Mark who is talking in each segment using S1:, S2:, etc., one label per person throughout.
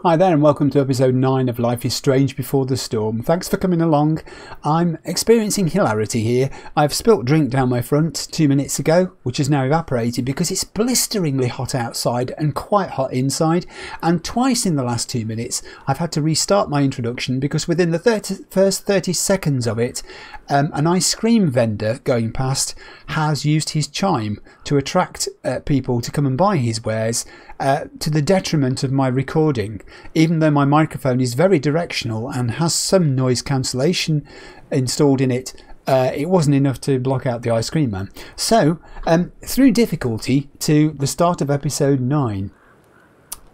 S1: Hi there and welcome to episode 9 of Life is Strange Before the Storm. Thanks for coming along. I'm experiencing hilarity here. I've spilt drink down my front 2 minutes ago, which has now evaporated because it's blisteringly hot outside and quite hot inside. And twice in the last 2 minutes I've had to restart my introduction because within the first 30 seconds of it, an ice cream vendor going past has used his chime to attract people to come and buy his wares to the detriment of my recording. Even though my microphone is very directional and has some noise cancellation installed in it, it wasn't enough to block out the ice cream man. So, through difficulty to the start of episode 9.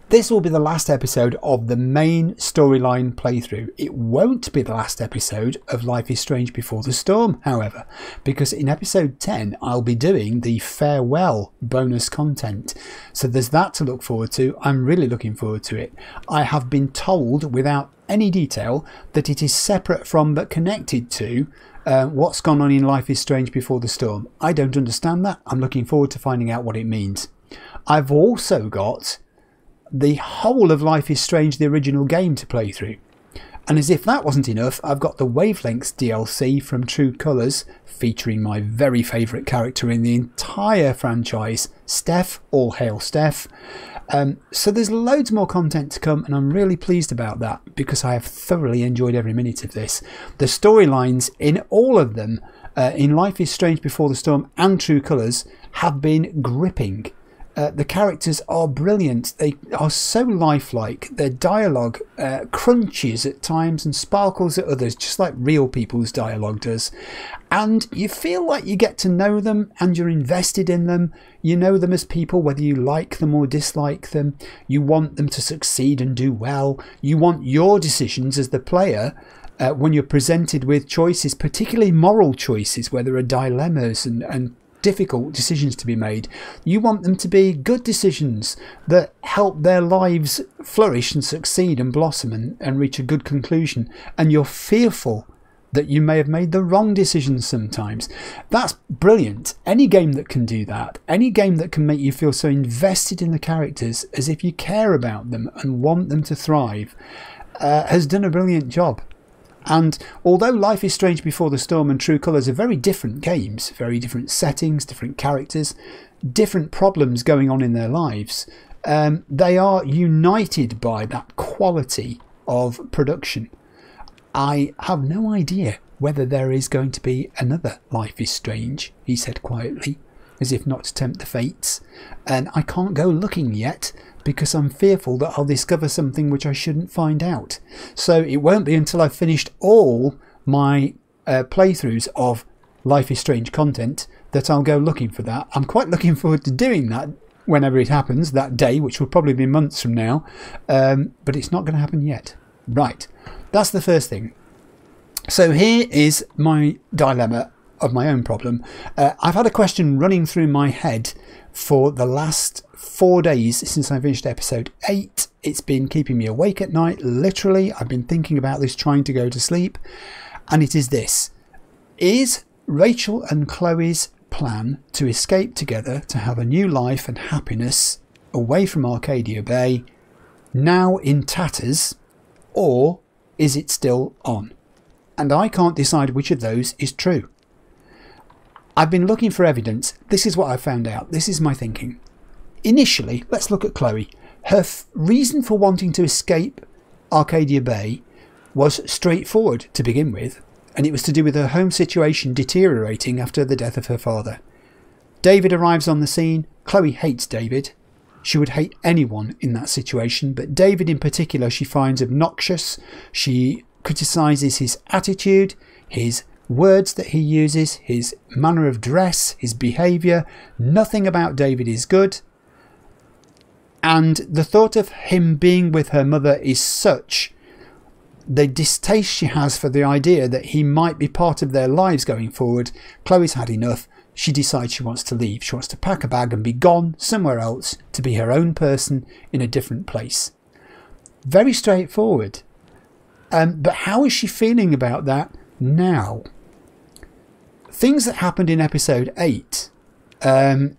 S1: This will be the last episode of the main storyline playthrough. It won't be the last episode of Life is Strange Before the Storm, however, because in episode 10 I'll be doing the farewell bonus content. So there's that to look forward to. I'm really looking forward to it. I have been told without any detail that it is separate from but connected to what's gone on in Life is Strange Before the Storm. I don't understand that. I'm looking forward to finding out what it means. I've also got the whole of Life is Strange, the original game, to play through. And as if that wasn't enough, I've got the Wavelengths DLC from True Colours, featuring my very favourite character in the entire franchise, Steph, all hail Steph. So there's loads more content to come, and I'm really pleased about that because I have thoroughly enjoyed every minute of this. The storylines in all of them, in Life is Strange Before the Storm and True Colours, have been gripping. The characters are brilliant. They are so lifelike. Their dialogue crunches at times and sparkles at others, just like real people's dialogue does. And you feel like you get to know them and you're invested in them. You know them as people, whether you like them or dislike them. You want them to succeed and do well. You want your decisions as the player when you're presented with choices, particularly moral choices where there are dilemmas and difficult decisions to be made. You want them to be good decisions that help their lives flourish and succeed and blossom and reach a good conclusion, and you're fearful that you may have made the wrong decisions sometimes. That's brilliant. Any game that can do that, any game that can make you feel so invested in the characters as if you care about them and want them to thrive, has done a brilliant job. And although Life is Strange Before the Storm and True Colours are very different games, very different settings, different characters, different problems going on in their lives, they are united by that quality of production. I have no idea whether there is going to be another Life is Strange, he said quietly, as if not to tempt the fates, and I can't go looking yet because I'm fearful that I'll discover something which I shouldn't find out. So it won't be until I've finished all my playthroughs of Life is Strange content that I'll go looking for that. I'm quite looking forward to doing that whenever it happens, that day, which will probably be months from now, but it's not going to happen yet. Right, that's the first thing. So here is my dilemma of my own problem. I've had a question running through my head for the last 4 days since I finished episode 8. It's been keeping me awake at night, literally. I've been thinking about this, trying to go to sleep, and it is this. Is Rachel and Chloe's plan to escape together to have a new life and happiness away from Arcadia Bay now in tatters, or is it still on? And I can't decide which of those is true. I've been looking for evidence. This is what I found out. This is my thinking. Initially, let's look at Chloe. Her reason for wanting to escape Arcadia Bay was straightforward to begin with, and it was to do with her home situation deteriorating after the death of her father. David arrives on the scene. Chloe hates David. She would hate anyone in that situation, but David in particular she finds obnoxious. She criticises his attitude, his words that he uses, his manner of dress, his behaviour. Nothing about David is good. And the thought of him being with her mother is such, the distaste she has for the idea that he might be part of their lives going forward. Chloe's had enough. She decides she wants to leave. She wants to pack a bag and be gone somewhere else to be her own person in a different place. Very straightforward. But how is she feeling about that now? Things that happened in episode 8.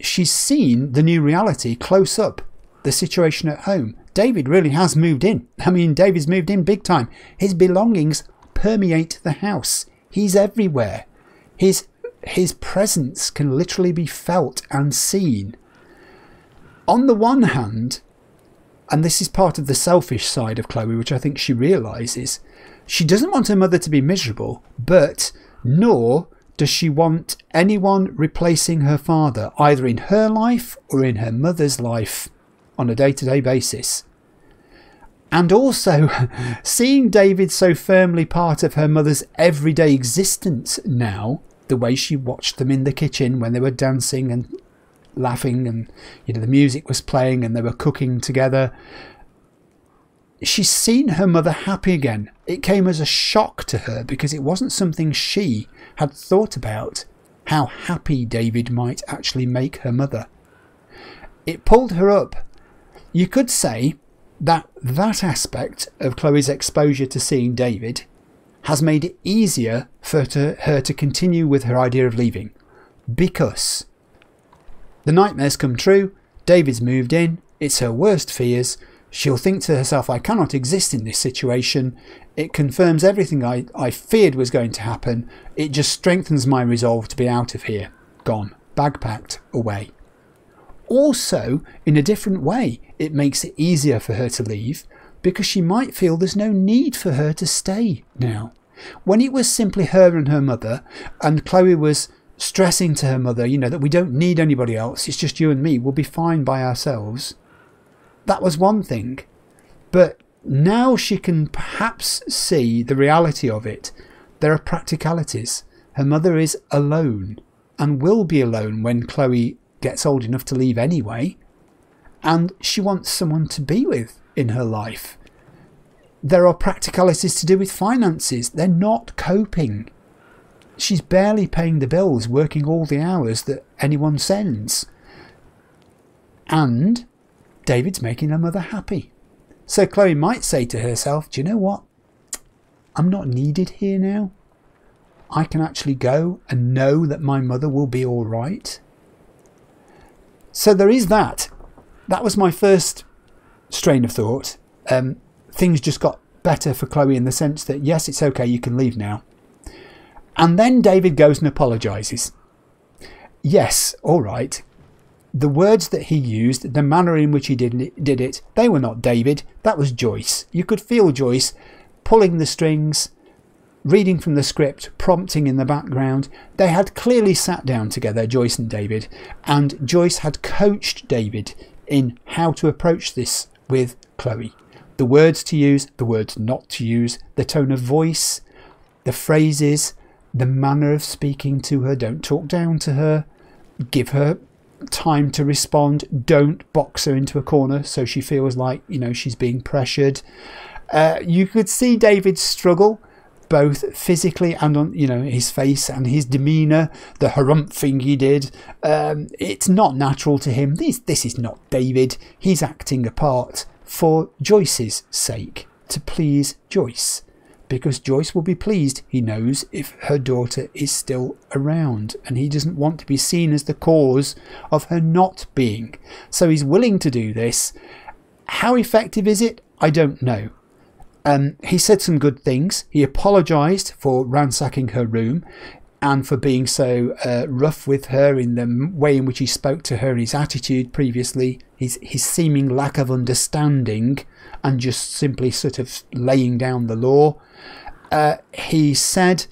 S1: She's seen the new reality close up. The situation at home. David really has moved in. I mean, David's moved in big time. His belongings permeate the house. He's everywhere. His presence can literally be felt and seen. On the one hand, and this is part of the selfish side of Chloe, which I think she realises, she doesn't want her mother to be miserable, but nor does she want anyone replacing her father, either in her life or in her mother's life on a day-to-day basis. And also, seeing David so firmly part of her mother's everyday existence now, the way she watched them in the kitchen when they were dancing and laughing and the music was playing and they were cooking together, she's seen her mother happy again. It came as a shock to her because it wasn't something she had thought about, how happy David might actually make her mother. It pulled her up. You could say that aspect of Chloe's exposure to seeing David has made it easier for her to continue with her idea of leaving, because the nightmares come true. David's moved in. It's her worst fears. She'll think to herself, I cannot exist in this situation. It confirms everything I feared was going to happen. It just strengthens my resolve to be out of here. Gone. Bag packed. Away. Also, in a different way, it makes it easier for her to leave because she might feel there's no need for her to stay now. When it was simply her and her mother, and Chloe was stressing to her mother, that we don't need anybody else, it's just you and me, we'll be fine by ourselves. That was one thing. But now she can perhaps see the reality of it. There are practicalities. Her mother is alone and will be alone when Chloe gets old enough to leave anyway. And she wants someone to be with in her life. There are practicalities to do with finances. They're not coping. She's barely paying the bills, working all the hours that anyone sends. And David's making her mother happy. So Chloe might say to herself, do you know what? I'm not needed here now. I can actually go and know that my mother will be all right. So there is that. That was my first strain of thought. Things just got better for Chloe in the sense that, yes, it's okay, you can leave now. And then David goes and apologises. Yes, all right. The words that he used, the manner in which he did it, they were not David. That was Joyce. You could feel Joyce pulling the strings, reading from the script, prompting in the background. They had clearly sat down together, Joyce and David, and Joyce had coached David in how to approach this with Chloe. The words to use, the words not to use, the tone of voice, the phrases, the manner of speaking to her. Don't talk down to her. Give her time to respond. Don't box her into a corner so she feels like, she's being pressured. You could see David struggle, both physically and on, his face and his demeanour, the harumph thing he did. It's not natural to him. This is not David. He's acting a part for Joyce's sake, to please Joyce, because Joyce will be pleased, he knows, if her daughter is still around, and he doesn't want to be seen as the cause of her not being. So he's willing to do this. How effective is it? I don't know. He said some good things. He apologised for ransacking her room and for being so rough with her in the way in which he spoke to her, his attitude previously, his seeming lack of understanding and just simply sort of laying down the law. He said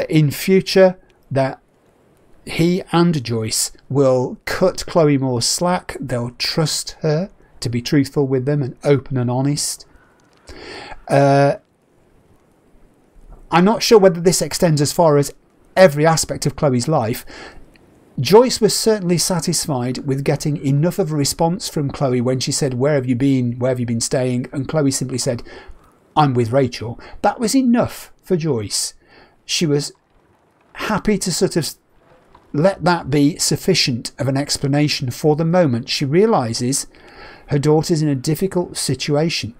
S1: in future that he and Joyce will cut Chloe more slack. They'll trust her to be truthful with them and open and honest. I'm not sure whether this extends as far as every aspect of Chloe's life. Joyce was certainly satisfied with getting enough of a response from Chloe when she said, where have you been? Where have you been staying? And Chloe simply said, I'm with Rachel. That was enough for Joyce. She was happy to sort of let that be sufficient of an explanation for the moment. She realises her daughter's in a difficult situation.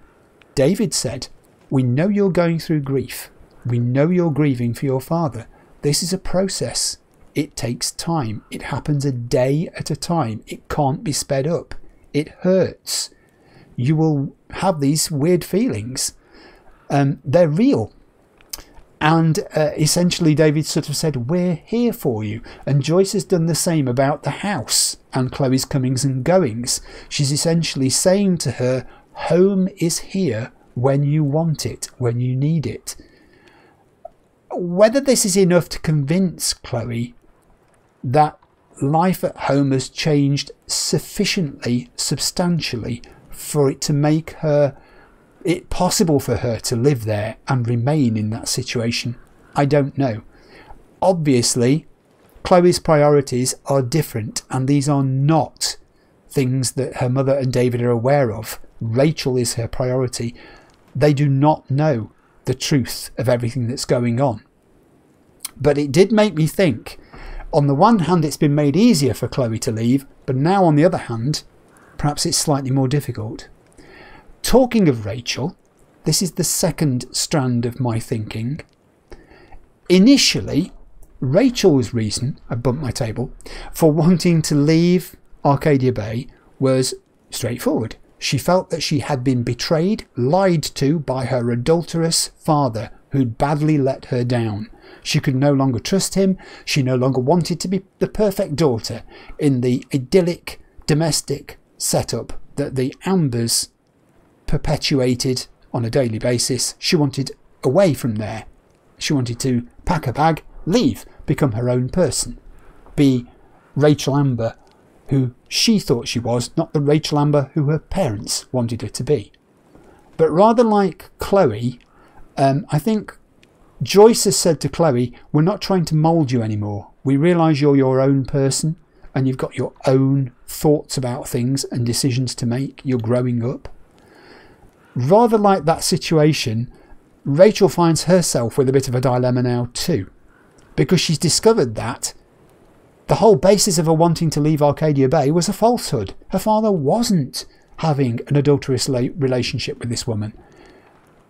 S1: David said, we know you're going through grief. We know you're grieving for your father. This is a process. It takes time. It happens a day at a time. It can't be sped up. It hurts. you will have these weird feelings. They're real. And essentially David sort of said, we're here for you. And Joyce has done the same about the house and Chloe's comings and goings. She's essentially saying to her, home is here when you want it, when you need it. Whether this is enough to convince Chloe that life at home has changed sufficiently, substantially, for it to make it possible for her to live there and remain in that situation, I don't know. Obviously, Chloe's priorities are different, and these are not things that her mother and David are aware of. Rachel is her priority. They do not know the truth of everything that's going on. But it did make me think, on the one hand it's been made easier for Chloe to leave, but now on the other hand, perhaps it's slightly more difficult. Talking of Rachel, this is the second strand of my thinking. Initially, Rachel's reason, I bumped my table, for wanting to leave Arcadia Bay was straightforward. She felt that she had been betrayed, lied to by her adulterous father who'd badly let her down. She could no longer trust him. She no longer wanted to be the perfect daughter in the idyllic domestic setup that the Ambers perpetuated on a daily basis. She wanted away from there. She wanted to pack a bag, leave, become her own person, be Rachel Amber, who she thought she was, not the Rachel Amber who her parents wanted her to be. But rather like Chloe, I think Joyce has said to Chloe, we're not trying to mould you anymore. We realise you're your own person and you've got your own thoughts about things and decisions to make. You're growing up. Rather like that situation, Rachel finds herself with a bit of a dilemma now too, because she's discovered that the whole basis of her wanting to leave Arcadia Bay was a falsehood. Her father wasn't having an adulterous relationship with this woman.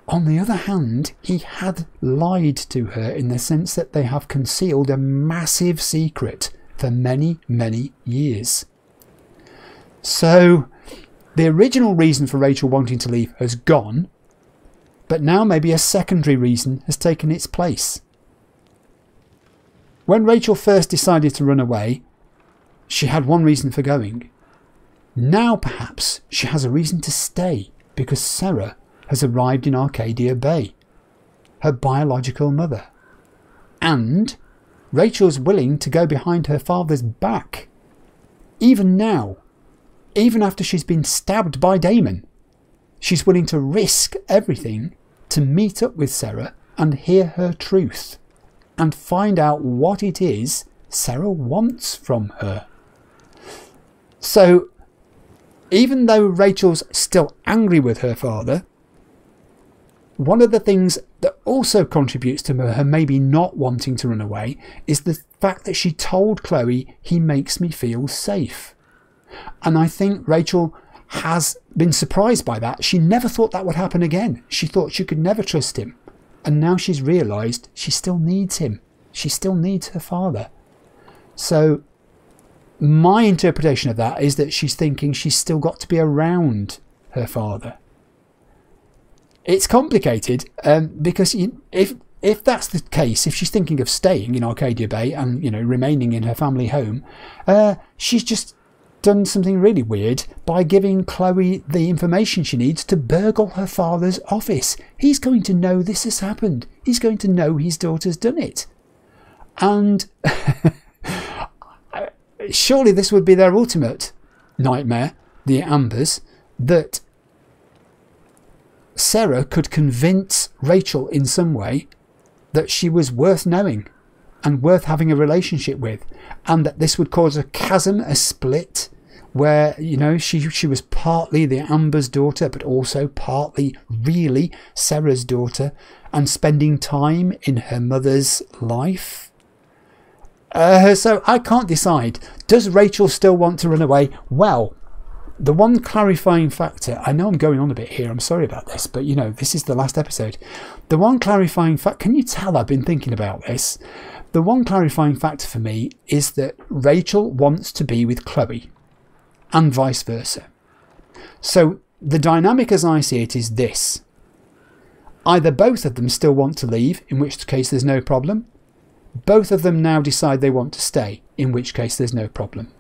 S1: On the other hand, he had lied to her in the sense that they have concealed a massive secret for many, many years. So the original reason for Rachel wanting to leave has gone, but now maybe a secondary reason has taken its place. When Rachel first decided to run away, she had one reason for going. Now perhaps she has a reason to stay because Sera has arrived in Arcadia Bay, her biological mother. And Rachel's willing to go behind her father's back. Even now, even after she's been stabbed by Damon, she's willing to risk everything to meet up with Sera and hear her truth and find out what it is Sera wants from her. So, even though Rachel's still angry with her father, one of the things that also contributes to her maybe not wanting to run away is the fact that she told Chloe, he makes me feel safe. And I think Rachel has been surprised by that. She never thought that would happen again. She thought she could never trust him. And now she's realised she still needs him. She still needs her father. So my interpretation of that is that she's thinking she's still got to be around her father. It's complicated because if that's the case, if she's thinking of staying in Arcadia Bay and remaining in her family home, she's just done something really weird by giving Chloe the information she needs to burgle her father's office. He's going to know this has happened. He's going to know his daughter's done it. And surely this would be their ultimate nightmare, the Ambers, that Sera could convince Rachel in some way that she was worth knowing and worth having a relationship with, and that this would cause a chasm, a split, where she was partly the Amber's daughter but also partly really Sera's daughter and spending time in her mother's life. So I can't decide. Does Rachel still want to run away? Well, the one clarifying factor, I know I'm going on a bit here, I'm sorry about this, but this is the last episode. The one clarifying fact, can you tell I've been thinking about this? The one clarifying factor for me is that Rachel wants to be with Chloe and vice versa. So the dynamic as I see it is this. Either both of them still want to leave, in which case there's no problem. Both of them now decide they want to stay, in which case there's no problem.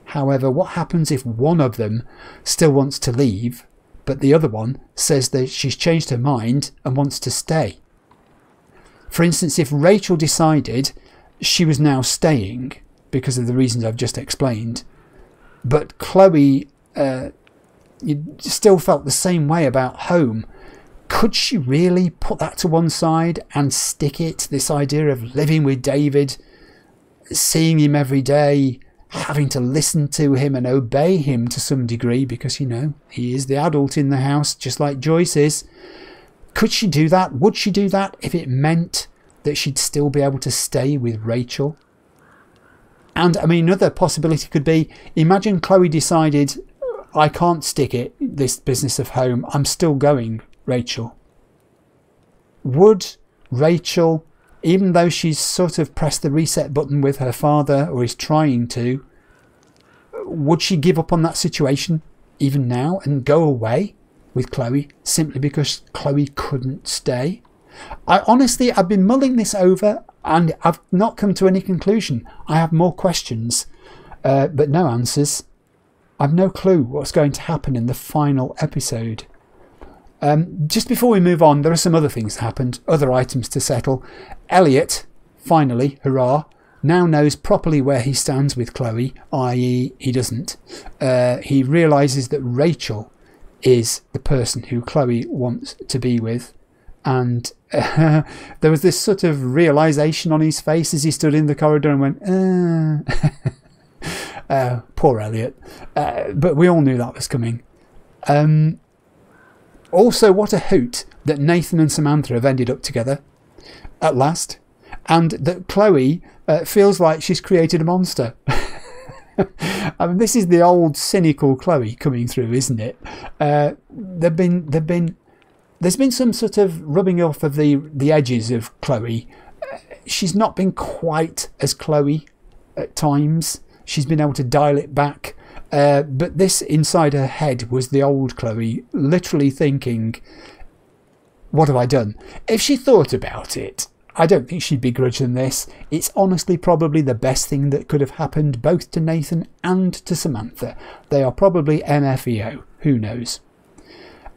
S1: However, what happens if one of them still wants to leave, but the other one says that she's changed her mind and wants to stay? For instance, if Rachel decided she was now staying because of the reasons I've just explained, but Chloe still felt the same way about home, could she really put that to one side and stick it, this idea of living with David, seeing him every day, having to listen to him and obey him to some degree because, you know, he is the adult in the house, just like Joyce is? Could she do that? Would she do that if it meant that she'd still be able to stay with Rachel? And I mean, another possibility could be, imagine Chloe decided, I can't stick it, this business of home, I'm still going, Rachel. Would Rachel, even though she's sort of pressed the reset button with her father, or is trying to, would she give up on that situation even now and go away with Chloe simply because Chloe couldn't stay? I've been mulling this over and I've not come to any conclusion. I have more questions, but no answers. I've no clue what's going to happen in the final episode. Just before we move on, there are some other things that happened, other items to settle. Elliot, finally, hurrah, now knows properly where he stands with Chloe, i.e. he doesn't. He realises that Rachel is the person who Chloe wants to be with. And there was this sort of realisation on his face as he stood in the corridor and went, poor Elliot. But we all knew that was coming. Also, what a hoot that Nathan and Samantha have ended up together at last, and that Chloe feels like she's created a monster. I mean, this is the old cynical Chloe coming through, isn't it? There's been some sort of rubbing off of the edges of Chloe. She's not been quite as Chloe at times. She's been able to dial it back. But this inside her head was the old Chloe, literally thinking, what have I done? If she thought about it, I don't think she'd begrudge them this. It's honestly probably the best thing that could have happened both to Nathan and to Samantha. They are probably MFEO. Who knows?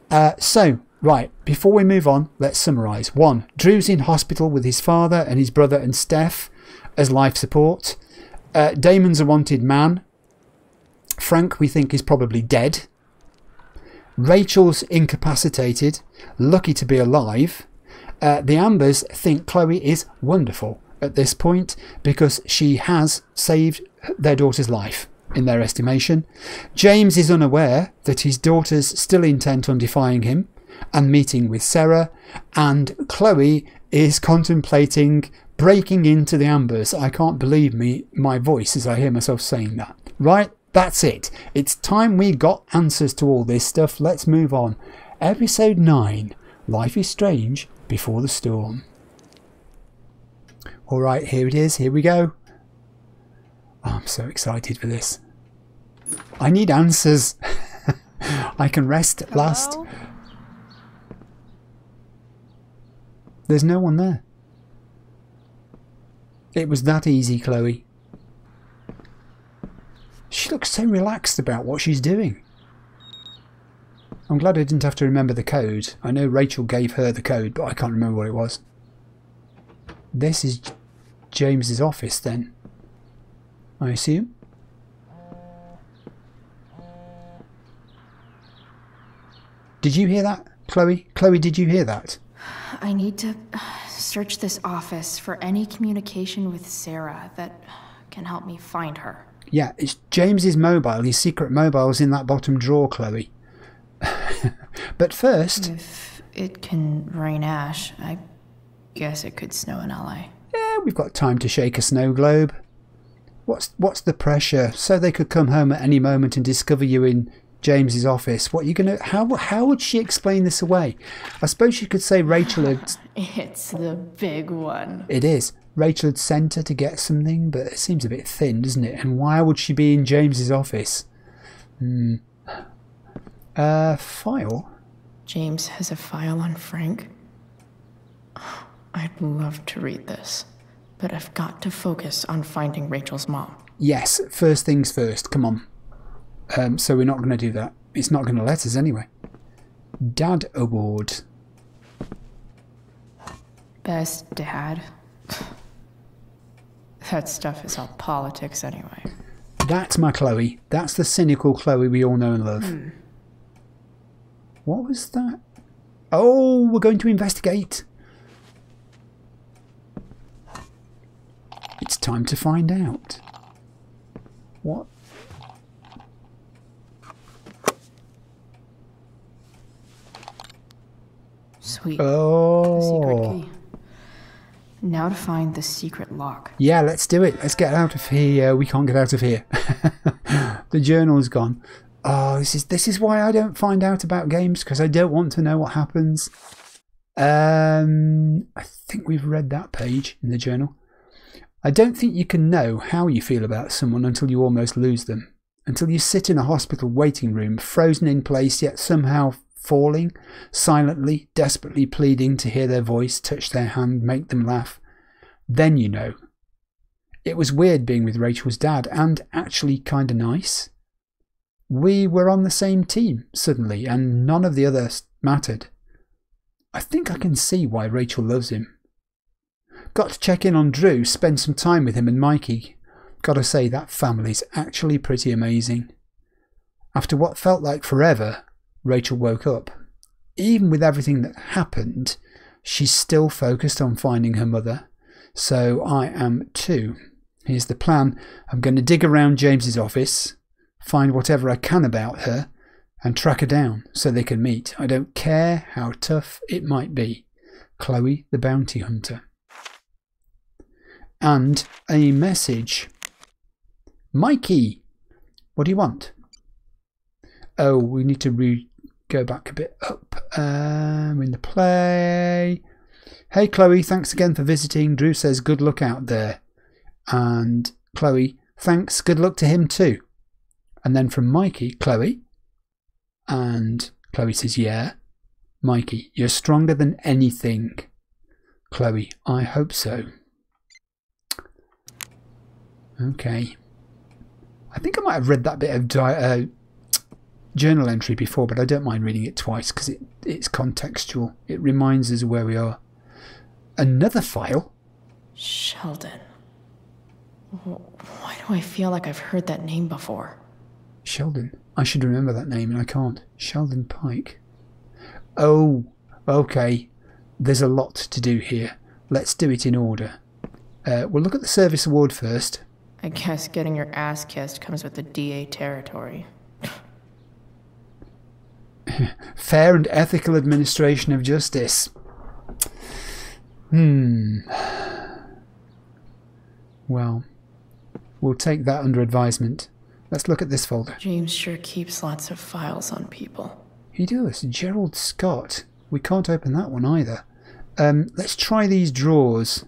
S1: Right, before we move on, let's summarise. 1. Drew's in hospital with his father and his brother and Steph as life support. Damon's a wanted man. Frank, we think, is probably dead. Rachel's incapacitated, lucky to be alive. The Ambers think Chloe is wonderful at this point because she has saved their daughter's life, in their estimation. James is unaware that his daughter's still intent on defying him and meeting with Sera, and Chloe is contemplating breaking into the Ambers. I can't believe my voice as I hear myself saying that. Right, that's it. It's time we got answers to all this stuff. Let's move on. Episode 9, Life is Strange Before the Storm. Alright, here it is. Here we go. Oh, I'm so excited for this. I need answers. I can rest at last. There's no one there. It was that easy, Chloe. She looks so relaxed about what she's doing. I'm glad I didn't have to remember the code. I know Rachel gave her the code, but I can't remember what it was. This is James's office then, I assume. Did you hear that, Chloe? Chloe, did you hear that?
S2: I need to search this office for any communication with Sera that can help me find her.
S1: Yeah, it's James's mobile. His secret mobile's in that bottom drawer, Chloe. But first...
S2: If it can rain ash, I guess it could snow in LA.
S1: Yeah, we've got time to shake a snow globe. What's the pressure? So they could come home at any moment and discover you in James's office. What are you gonna? How would she explain this away? I suppose she could say Rachel had...
S2: It's the big one.
S1: It is. Rachel had sent her to get something, but it seems a bit thin, doesn't it? And why would she be in James's office? File?
S2: James has a file on Frank. I'd love to read this, but I've got to focus on finding Rachel's mom.
S1: Yes, first things first, come on. So we're not going to do that. It's not going to let us anyway. Dad Award.
S2: Best dad? That stuff is all politics anyway.
S1: That's my Chloe. That's the cynical Chloe we all know and love. What was that? Oh, we're going to investigate. It's time to find out. What?
S2: Sweet.
S1: Oh.
S2: The secret key. Now to find the secret lock.
S1: Yeah, let's do it. Let's get out of here. We can't get out of here. The journal's gone. Oh, this is why I don't find out about games, because I don't want to know what happens. I think we've read that page in the journal. I don't think you can know how you feel about someone until you almost lose them. Until you sit in a hospital waiting room, frozen in place, yet somehow falling, silently, desperately pleading to hear their voice, touch their hand, make them laugh. Then you know. It was weird being with Rachel's dad, and actually kind of nice. We were on the same team, suddenly, and none of the others mattered. I think I can see why Rachel loves him. Got to check in on Drew, spend some time with him and Mikey. Gotta say, that family's actually pretty amazing. After what felt like forever, Rachel woke up. Even with everything that happened, she's still focused on finding her mother. So I am too. Here's the plan. I'm going to dig around James's office, find whatever I can about her, and track her down so they can meet. I don't care how tough it might be. Chloe the Bounty Hunter. And a message. Mikey, what do you want? Oh, we need to go back a bit up. In the play. Hey Chloe, thanks again for visiting. Drew says good luck out there. And Chloe, thanks, good luck to him too. And then from Mikey, Chloe. And Chloe says, yeah. Mikey, you're stronger than anything. Chloe, I hope so. Okay. I think I might have read that bit of journal entry before, but I don't mind reading it twice because it's contextual. It reminds us where we are. Another file?
S2: Sheldon. Why do I feel like I've heard that name before?
S1: Sheldon. I should remember that name and I can't. Sheldon Pike. Oh, okay. There's a lot to do here. Let's do it in order. We'll look at the service award first.
S2: I guess getting your ass kissed comes with the DA territory.
S1: Fair and ethical administration of justice. Well, we'll take that under advisement. Let's look at this folder.
S2: James sure keeps lots of files on people.
S1: He does. Gerald Scott. We can't open that one either. Let's try these drawers.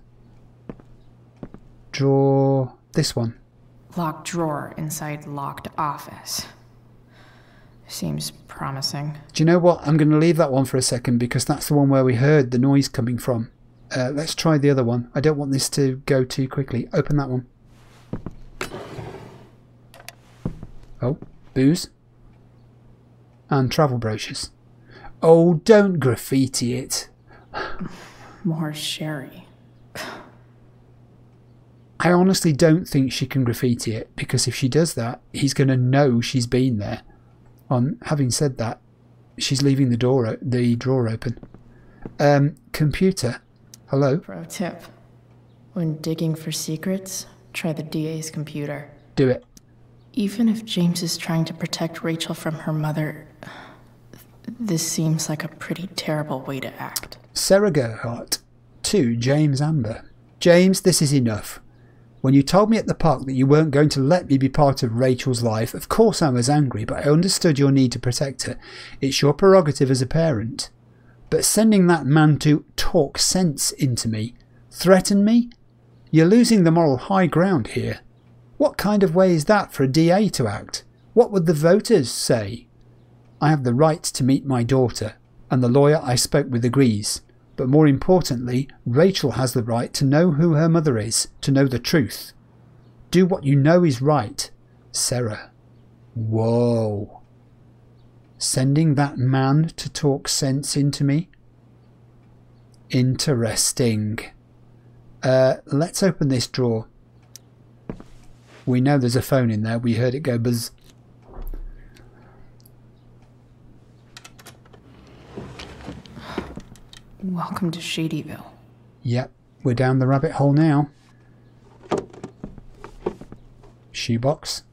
S1: Drawer this one.
S2: Locked drawer inside locked office. Seems promising.
S1: Do you know what? I'm going to leave that one for a second because that's the one where we heard the noise coming from. Let's try the other one. I don't want this to go too quickly. Open that one. Oh, booze. And travel brochures. Oh, don't graffiti it.
S2: More sherry.
S1: I honestly don't think she can graffiti it because if she does that, he's going to know she's been there. Having said that, she's leaving the drawer open. Computer. Hello?
S2: Pro tip. When digging for secrets, try the DA's computer.
S1: Do it.
S2: Even if James is trying to protect Rachel from her mother, this seems like a pretty terrible way to act.
S1: Sera Gerhardt to James Amber. James, this is enough. When you told me at the park that you weren't going to let me be part of Rachel's life, of course I was angry, but I understood your need to protect her. It's your prerogative as a parent. But sending that man to talk sense into me, threaten me? You're losing the moral high ground here. What kind of way is that for a DA to act? What would the voters say? I have the right to meet my daughter, and the lawyer I spoke with agrees. But more importantly, Rachel has the right to know who her mother is, to know the truth. Do what you know is right, Sera. Whoa. Sending that man to talk sense into me? Interesting. Let's open this drawer. We know there's a phone in there. We heard it go buzz.
S2: Welcome to Shadyville.
S1: Yep, we're down the rabbit hole now. Shoebox.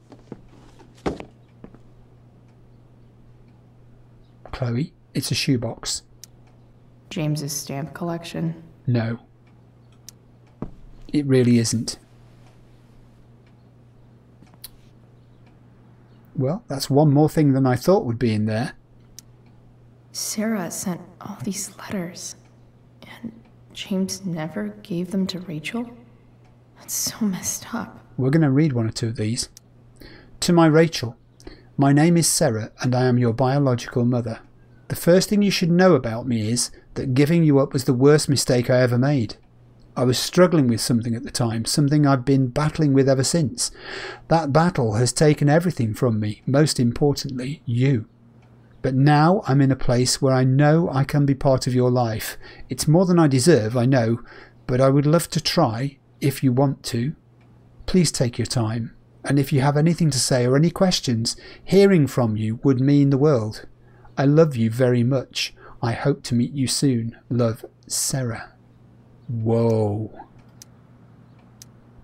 S1: Chloe, it's a shoebox.
S2: James's stamp collection.
S1: No. It really isn't. Well, that's one more thing than I thought would be in there.
S2: Sera sent all these letters, and James never gave them to Rachel? That's so messed up.
S1: We're going to read one or two of these. To my Rachel, my name is Sera and I am your biological mother. The first thing you should know about me is that giving you up was the worst mistake I ever made. I was struggling with something at the time, something I've been battling with ever since. That battle has taken everything from me, most importantly, you. But now I'm in a place where I know I can be part of your life. It's more than I deserve, I know, but I would love to try, if you want to. Please take your time, and if you have anything to say or any questions, hearing from you would mean the world. I love you very much. I hope to meet you soon. Love, Sera. Whoa.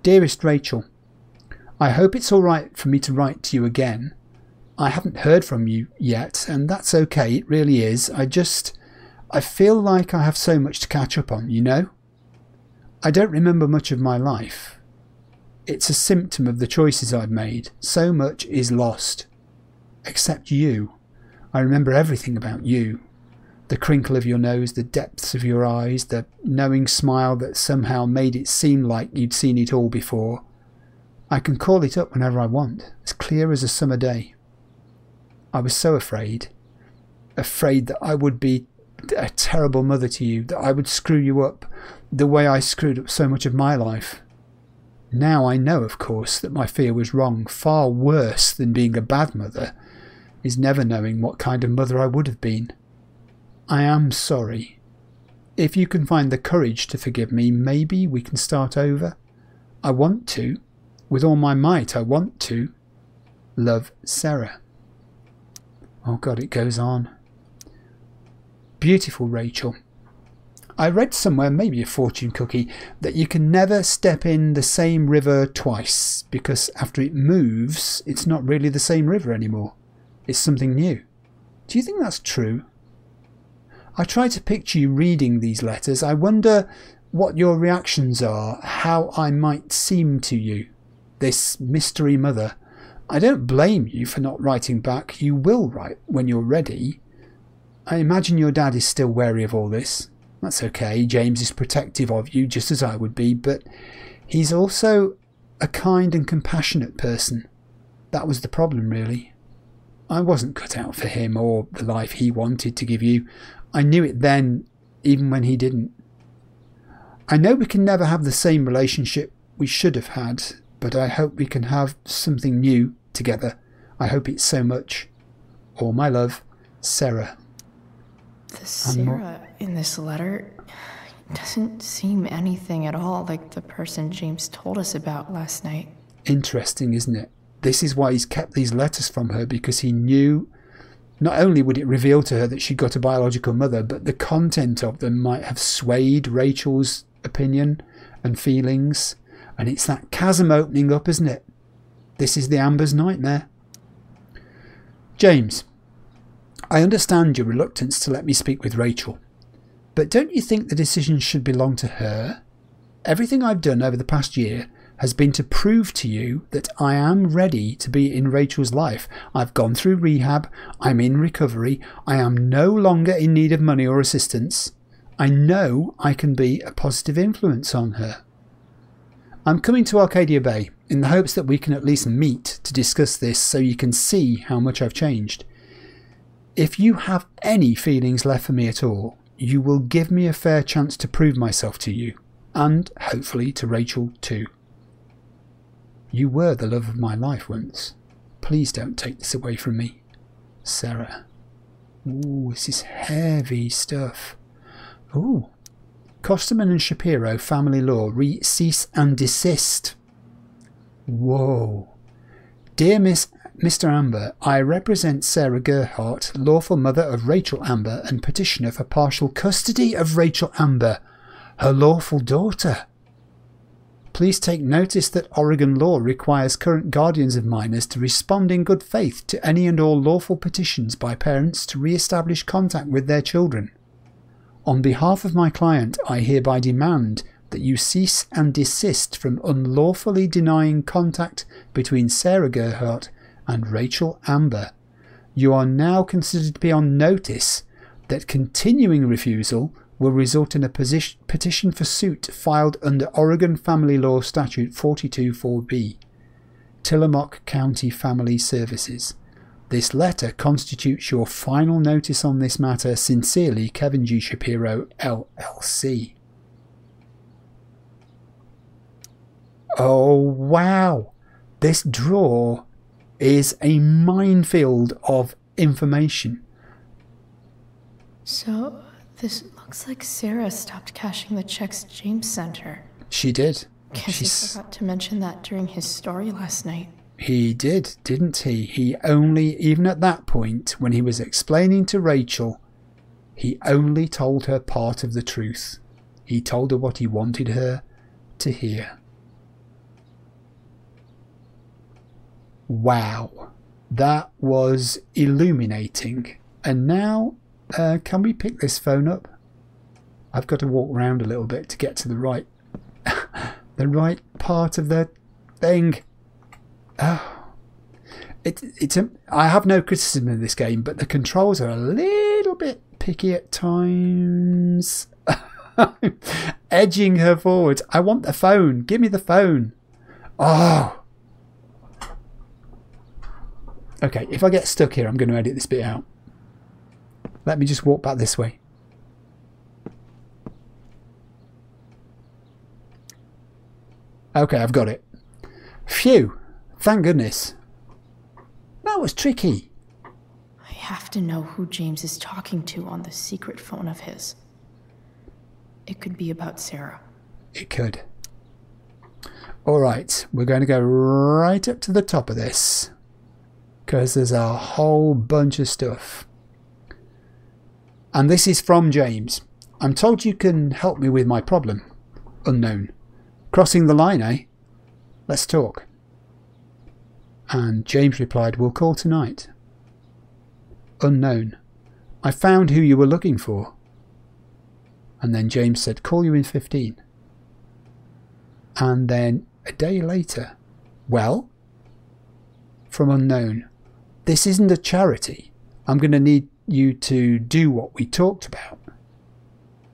S1: Dearest Rachel, I hope it's all right for me to write to you again. I haven't heard from you yet, and that's okay, it really is. I feel like I have so much to catch up on, you know? I don't remember much of my life. It's a symptom of the choices I've made. So much is lost. Except you. I remember everything about you. The crinkle of your nose, the depths of your eyes, the knowing smile that somehow made it seem like you'd seen it all before. I can call it up whenever I want, as clear as a summer day. I was so afraid that I would be a terrible mother to you, that I would screw you up the way I screwed up so much of my life. Now I know, of course, that my fear was wrong. Far worse than being a bad mother is never knowing what kind of mother I would have been. I am sorry. If you can find the courage to forgive me, maybe we can start over. I want to. With all my might, I want to. Love, Sera. Oh God, it goes on. Beautiful Rachel. I read somewhere, maybe a fortune cookie, that you can never step in the same river twice, because after it moves, it's not really the same river anymore. It's something new. Do you think that's true? I try to picture you reading these letters. I wonder what your reactions are, how I might seem to you, this mystery mother. I don't blame you for not writing back. You will write when you're ready. I imagine your dad is still wary of all this. That's okay. James is protective of you, just as I would be, but he's also a kind and compassionate person. That was the problem, really. I wasn't cut out for him or the life he wanted to give you. I knew it then, even when he didn't. I know we can never have the same relationship we should have had, but I hope we can have something new together. I hope it's so much. All my love, Sera.
S2: The Sera in this letter doesn't seem anything at all like the person James told us about last night.
S1: Interesting, isn't it? This is why he's kept these letters from her, because he knew not only would it reveal to her that she got a biological mother, but the content of them might have swayed Rachel's opinion and feelings. And it's that chasm opening up, isn't it? This is the Amber's nightmare. James, I understand your reluctance to let me speak with Rachel, but don't you think the decision should belong to her? Everything I've done over the past year has been to prove to you that I am ready to be in Rachel's life. I've gone through rehab, I'm in recovery, I am no longer in need of money or assistance. I know I can be a positive influence on her. I'm coming to Arcadia Bay in the hopes that we can at least meet to discuss this so you can see how much I've changed. If you have any feelings left for me at all, you will give me a fair chance to prove myself to you, and hopefully to Rachel too. You were the love of my life once. Please don't take this away from me. Sera. Ooh, this is heavy stuff. Ooh. Costerman and Shapiro family law cease and desist. Whoa. Dear Mr. Amber, I represent Sera Gerhardt, lawful mother of Rachel Amber and petitioner for partial custody of Rachel Amber, her lawful daughter. Please take notice that Oregon law requires current guardians of minors to respond in good faith to any and all lawful petitions by parents to re-establish contact with their children. On behalf of my client, I hereby demand that you cease and desist from unlawfully denying contact between Sera Gerhardt and Rachel Amber. You are now considered to be on notice that continuing refusal will result in a petition for suit filed under Oregon Family Law Statute 42-4B, Tillamook County Family Services. This letter constitutes your final notice on this matter. Sincerely, Kevin G. Shapiro, LLC. Oh, wow. This drawer is a minefield of information.
S2: So, this looks like Sera stopped cashing the checks James sent her.
S1: She did.
S2: Guess he forgot to mention that during his story last night.
S1: He did, didn't he? He only, even at that point, when he was explaining to Rachel, he only told her part of the truth. He told her what he wanted her to hear. Wow, that was illuminating. And now, can we pick this phone up? I've got to walk around a little bit to get to the right, the right part of the thing. Oh, I have no criticism of this game, but the controls are a little bit picky at times. Edging her forward. I want the phone. Give me the phone. Oh. Okay, if I get stuck here, I'm going to edit this bit out. Let me just walk back this way. Okay, I've got it. Phew. Thank goodness. That was tricky.
S2: I have to know who James is talking to on the secret phone of his. It could be about Sera.
S1: It could. Alright, we're going to go right up to the top of this, because there's a whole bunch of stuff. And this is from James. I'm told you can help me with my problem. Unknown. Crossing the line, eh? Let's talk. And James replied, we'll call tonight. Unknown. I found who you were looking for. And then James said, call you in 15. And then a day later, well, from Unknown, this isn't a charity. I'm going to need you to do what we talked about.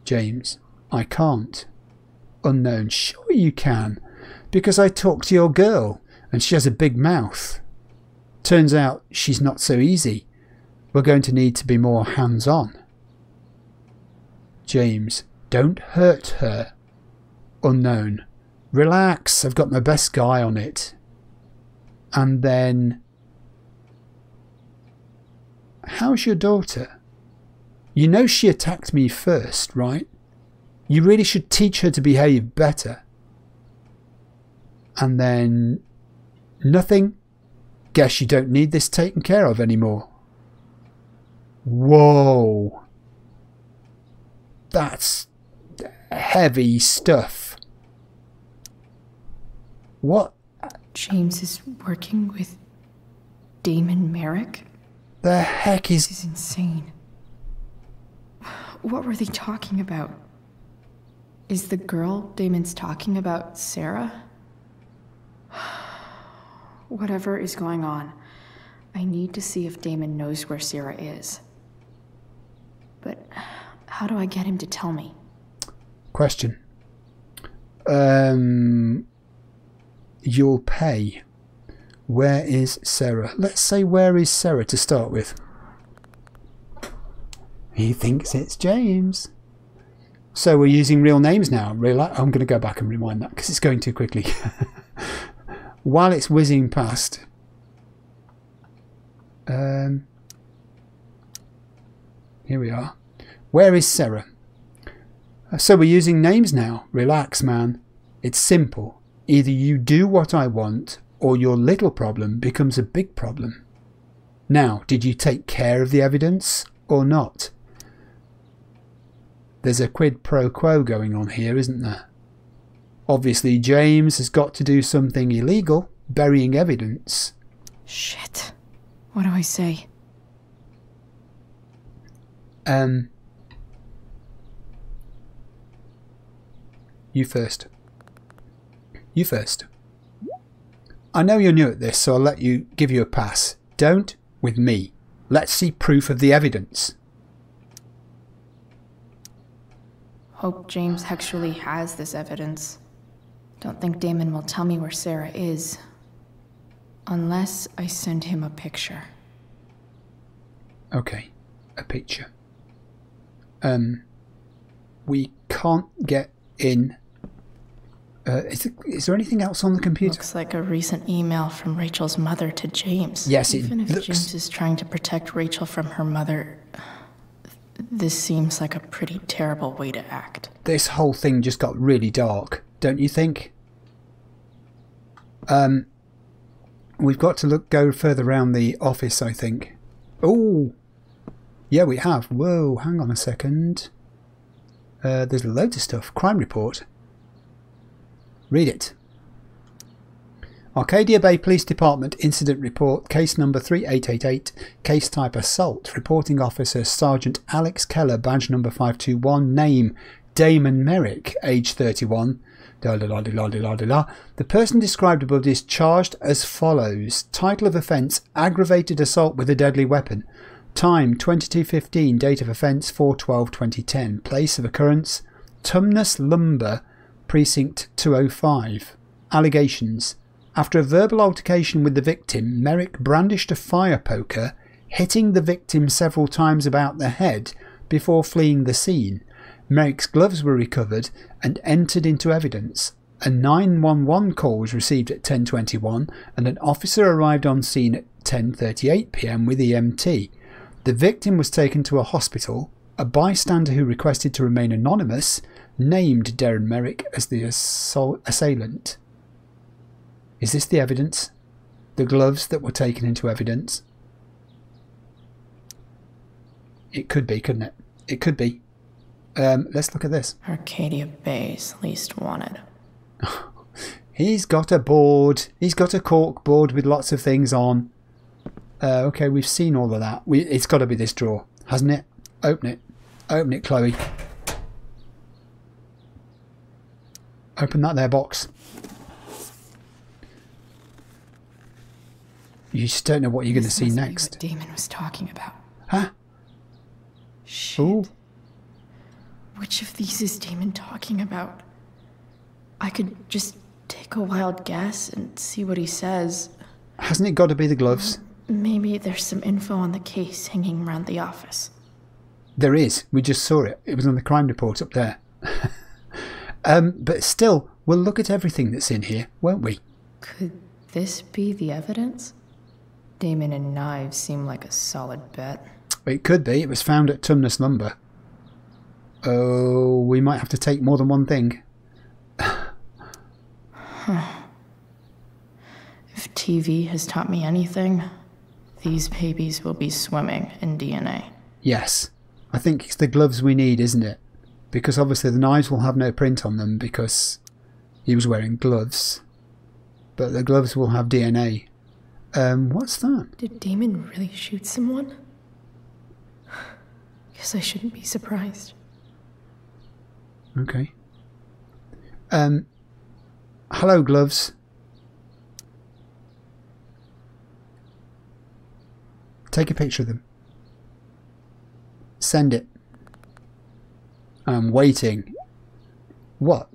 S1: James, I can't. Unknown, sure you can, because I talked to your girl and she has a big mouth. Turns out she's not so easy. We're going to need to be more hands-on. James, don't hurt her. Unknown, relax, I've got my best guy on it. And then, how's your daughter? You know she attacked me first, right? You really should teach her to behave better. And then, nothing? Guess you don't need this taken care of anymore. Whoa. That's heavy stuff. What?
S2: James is working with Damon Merrick?
S1: The heck is...
S2: This is insane. What were they talking about? Is the girl Damon's talking about Sera? Whatever is going on, I need to see if Damon knows where Sera is. But how do I get him to tell me?
S1: Question. You'll pay. Where is Sera? Let's say where is Sera to start with. He thinks it's James. So we're using real names now. I'm going to go back and rewind that because it's going too quickly. While it's whizzing past. Here we are. Where is Sera? So we're using names now. Relax, man. It's simple. Either you do what I want or your little problem becomes a big problem. Now, did you take care of the evidence or not? There's a quid pro quo going on here, isn't there? Obviously, James has got to do something illegal, burying evidence.
S2: Shit. What do I say?
S1: You first. You first. I know you're new at this, so I'll give you a pass. Don't with me. Let's see proof of the evidence.
S2: Hope James actually has this evidence. Don't think Damon will tell me where Sera is. Unless I send him a picture.
S1: Okay, a picture. We can't get in. Is there anything else on the computer?
S2: Looks like a recent email from Rachel's mother to James.
S1: Yes,
S2: Even if James is trying to protect Rachel from her mother, this seems like a pretty terrible way to act.
S1: This whole thing just got really dark, don't you think? We've got to go further around the office, I think. Oh, yeah, we have. Whoa, hang on a second. There's loads of stuff. Crime report. Read it. Arcadia Bay Police Department Incident Report, case number 3888, case type assault, reporting officer Sergeant Alex Keller, badge number 521, name Damon Merrick, age 31. The person described above is charged as follows. Title of offence, aggravated assault with a deadly weapon. Time 22:15, date of offence 4/12/2010. Place of occurrence, Tumnus Lumber, Precinct 205. Allegations. After a verbal altercation with the victim, Merrick brandished a fire poker, hitting the victim several times about the head before fleeing the scene. Merrick's gloves were recovered and entered into evidence. A 911 call was received at 10:21 and an officer arrived on scene at 10:38 p.m. with EMT. The victim was taken to a hospital. A bystander who requested to remain anonymous named Darren Merrick as the assailant. Is this the evidence? The gloves that were taken into evidence? It could be, couldn't it? It could be. Let's look at this.
S2: Arcadia Bay's least wanted.
S1: He's got a board. He's got a cork board with lots of things on. Okay, we've seen all of that. It's got to be this drawer, hasn't it? Open it. Open it, Chloe. Open that there box. You just don't know what you're going to see next.
S2: What Damon was talking about.
S1: Huh?
S2: Shit.
S1: Ooh.
S2: Which of these is Damon talking about? I could just take a wild guess and see what he says.
S1: Hasn't it got to be the gloves?
S2: Maybe there's some info on the case hanging around the office.
S1: There is. We just saw it. It was on the crime report up there. But still, we'll look at everything that's in here, won't we?
S2: Could this be the evidence? Damon and knives seem like a solid bet.
S1: It could be. It was found at Tumnus Lumber. Oh, we might have to take more than one thing.
S2: If TV has taught me anything, these babies will be swimming in DNA.
S1: Yes. I think it's the gloves we need, isn't it? Because obviously the knives will have no print on them because he was wearing gloves. But the gloves will have DNA. What's that?
S2: Did Damon really shoot someone? Guess I shouldn't be surprised.
S1: Okay. Hello, gloves. Take a picture of them. Send it. I'm waiting. What?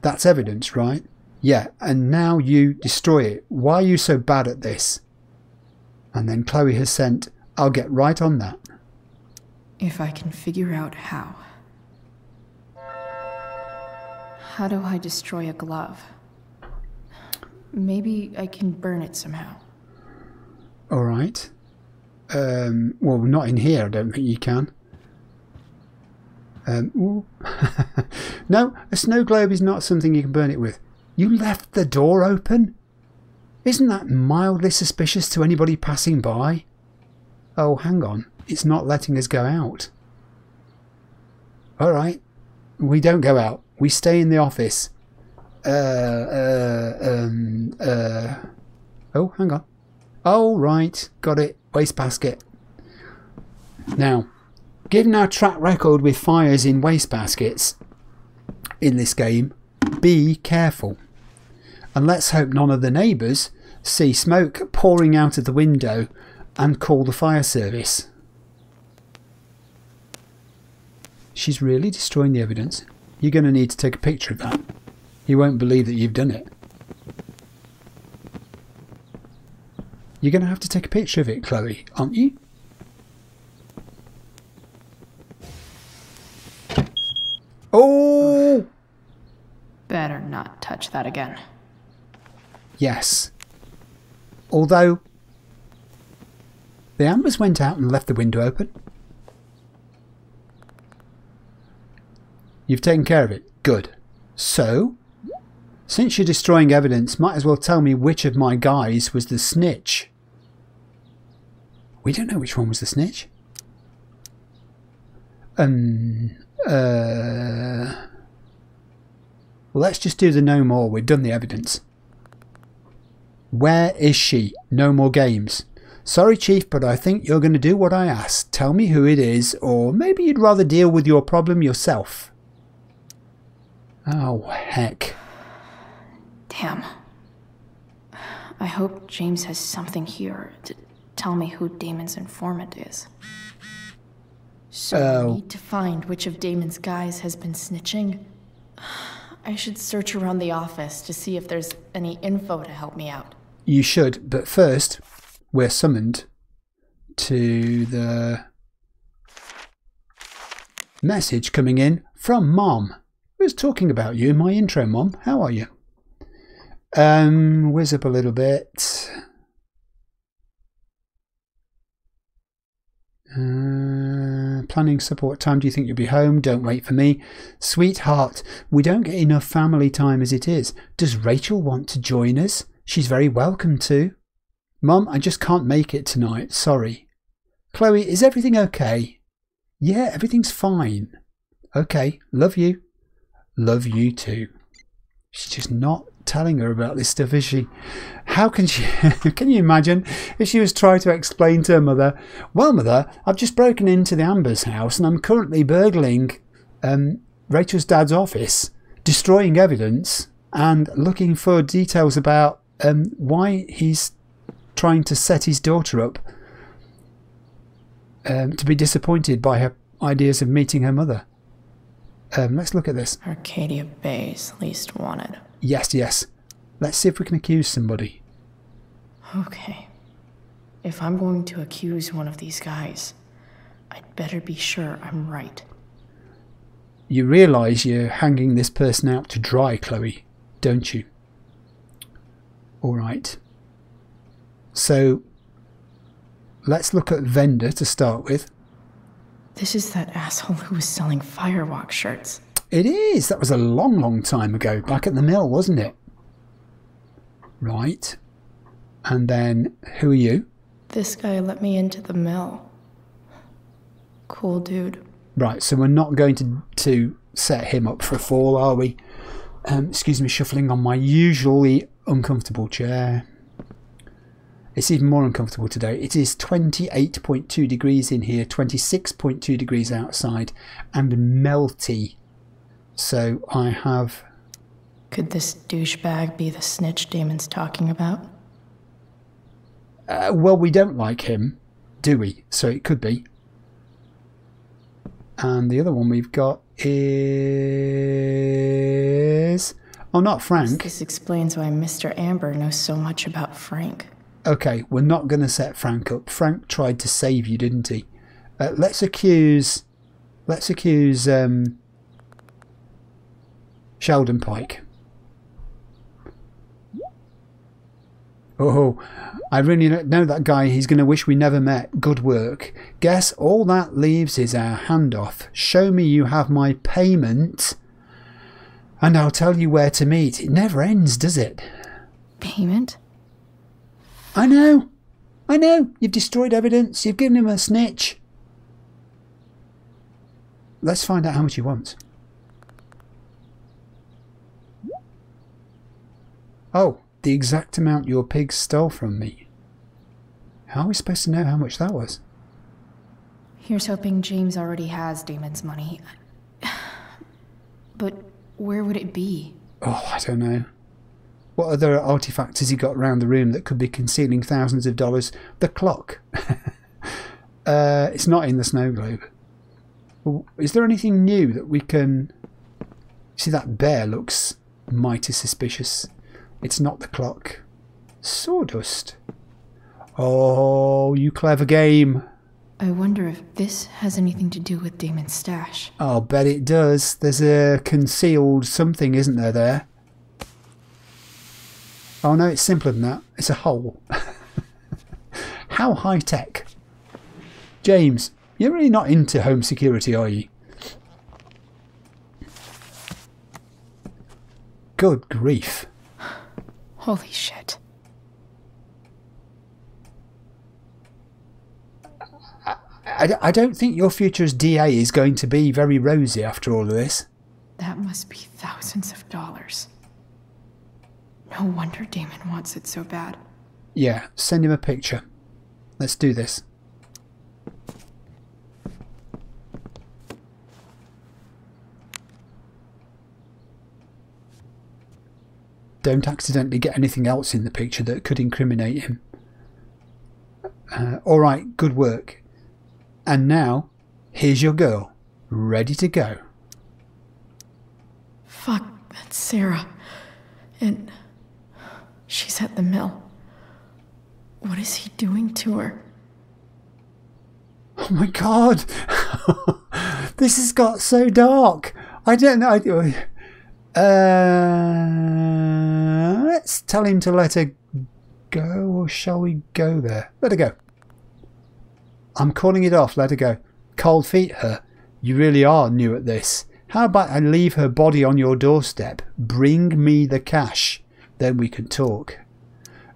S1: That's evidence, right? Yeah, and now you destroy it. Why are you so bad at this? And then Chloe has sent, I'll get right on that.
S2: If I can figure out how. How do I destroy a glove? Maybe I can burn it somehow.
S1: Alright. Well, not in here, I don't think you can. Ooh. No, a snow globe is not something you can burn it with. You left the door open? Isn't that mildly suspicious to anybody passing by? Oh, hang on. It's not letting us go out. Alright. We don't go out. We stay in the office. Oh, hang on. Oh, right. Got it. Wastebasket. Now, given our track record with fires in wastebaskets in this game, be careful. And let's hope none of the neighbours see smoke pouring out of the window and call the fire service. She's really destroying the evidence. You're going to need to take a picture of that. He won't believe that you've done it. You're going to have to take a picture of it, Chloe, aren't you? Oh!
S2: Better not touch that again.
S1: Yes. Although, the ambers went out and left the window open. You've taken care of it. Good. So, since you're destroying evidence, might as well tell me which of my guys was the snitch. We don't know which one was the snitch. Well, let's just do the no more. We've done the evidence. Where is she? No more games. Sorry, Chief, but I think you're going to do what I asked. Tell me who it is, or maybe you'd rather deal with your problem yourself. Oh, heck.
S2: Damn. I hope James has something here to tell me who Damon's informant is. So I need to find which of Damon's guys has been snitching. I should search around the office to see if there's any info to help me out.
S1: You should, but first, we're summoned to the message coming in from Mom. I was talking about you in my intro, Mom. How are you? Whiz up a little bit. Planning support time. Do you think you'll be home? Don't wait for me. Sweetheart, we don't get enough family time as it is. Does Rachel want to join us? She's very welcome to. Mum, I just can't make it tonight. Sorry. Chloe, is everything okay? Yeah, everything's fine. Okay, love you. Love you too. She's just not telling her about this stuff, is she? How can she? Can you imagine if she was trying to explain to her mother, well, Mother, I've just broken into the Amber's house and I'm currently burgling Rachel's dad's office, destroying evidence and looking for details about why he's trying to set his daughter up to be disappointed by her ideas of meeting her mother. Let's look at this.
S2: Arcadia Bay's least wanted.
S1: Yes, yes. Let's see if we can accuse somebody.
S2: Okay. If I'm going to accuse one of these guys, I'd better be sure I'm right.
S1: You realise you're hanging this person out to dry, Chloe, don't you? Alright. So, let's look at vendor to start with.
S2: This is that asshole who was selling Firewalk shirts.
S1: It is. That was a long, long time ago. Back at the mill, wasn't it? Right. And then, who are you?
S2: This guy let me into the mill. Cool dude.
S1: Right, so we're not going to set him up for a fall, are we? Excuse me, shuffling on my usually uncomfortable chair. It's even more uncomfortable today. It is 28.2 degrees in here, 26.2 degrees outside, and melty. So I have...
S2: Could this douchebag be the snitch Damon's talking about?
S1: Well, we don't like him, do we? So it could be. And the other one we've got is... Oh, not Frank.
S2: This explains why Mr. Amber knows so much about Frank.
S1: Okay, we're not going to set Frank up. Frank tried to save you, didn't he? Let's accuse Sheldon Pike. Oh, I really know that guy. He's going to wish we never met. Good work. Guess all that leaves is our handoff. Show me you have my payment, and I'll tell you where to meet. It never ends, does it?
S2: Payment?
S1: I know. You've destroyed evidence. You've given him a snitch. Let's find out how much he wants. Oh. The exact amount your pig stole from me. How are we supposed to know how much that was?
S2: Here's hoping James already has Damon's money. But where would it be?
S1: Oh, I don't know. What other artifacts has he got around the room that could be concealing thousands of dollars? The clock. It's not in the snow globe. Is there anything new that we can... See, that bear looks mighty suspicious. It's not the clock. Sawdust. Oh, you clever game.
S2: I wonder if this has anything to do with Damon's stash.
S1: I'll bet it does. There's a concealed something, isn't there? Oh no, it's simpler than that. It's a hole. How high-tech. James, you're really not into home security, are you? Good grief.
S2: Holy shit.
S1: I don't think your future as DA is going to be very rosy after all of this.
S2: That must be thousands of dollars. No wonder Damon wants it so bad.
S1: Yeah, send him a picture. Let's do this. Don't accidentally get anything else in the picture that could incriminate him. Alright, good work. And now, here's your girl, ready to go.
S2: Fuck, that's Sera. And she's at the mill. What is he doing to her?
S1: Oh my god! This has got so dark. I don't know. Let's tell him to let her go, or shall we go there? Let her go. I'm calling it off. Let her go. Cold feet her. You really are new at this. How about I leave her body on your doorstep? Bring me the cash. Then we can talk.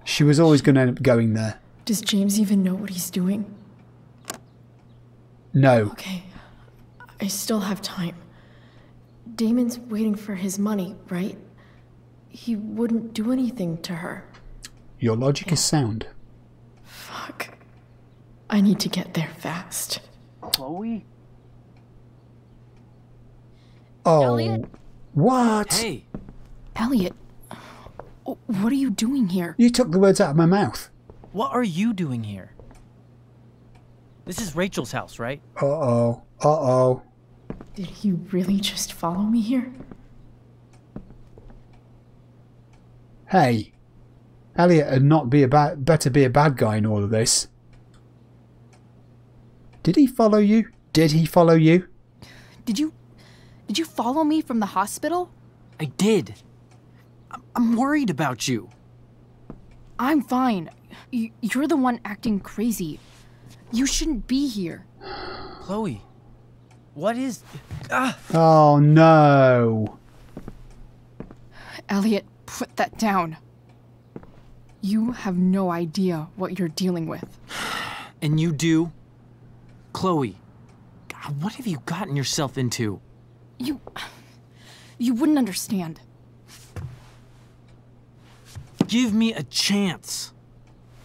S1: She was always going to end up going there.
S2: Does James even know what he's doing?
S1: No.
S2: Okay. I still have time. Damon's waiting for his money, right? He wouldn't do anything to her.
S1: Your logic is sound.
S2: Fuck. I need to get there fast.
S3: Chloe?
S1: Oh.
S4: Elliot?
S1: What?
S3: Hey.
S2: Elliot, what are you doing here?
S1: You took the words out of my mouth.
S3: What are you doing here? This is Rachel's house, right?
S1: Uh-oh. Uh-oh.
S2: Did he really just follow me here?
S1: Hey. Elliot would not be better be a bad guy in all of this. Did he follow you? Did he follow you?
S4: Did you follow me from the hospital?
S3: I did. I'm worried about you.
S4: I'm fine. You're the one acting crazy. You shouldn't be here.
S3: Chloe, what is...
S1: Oh no.
S4: Elliot, put that down. You have no idea what you're dealing with.
S3: And you do? Chloe, God, what have you gotten yourself into?
S4: You wouldn't understand.
S3: Give me a chance.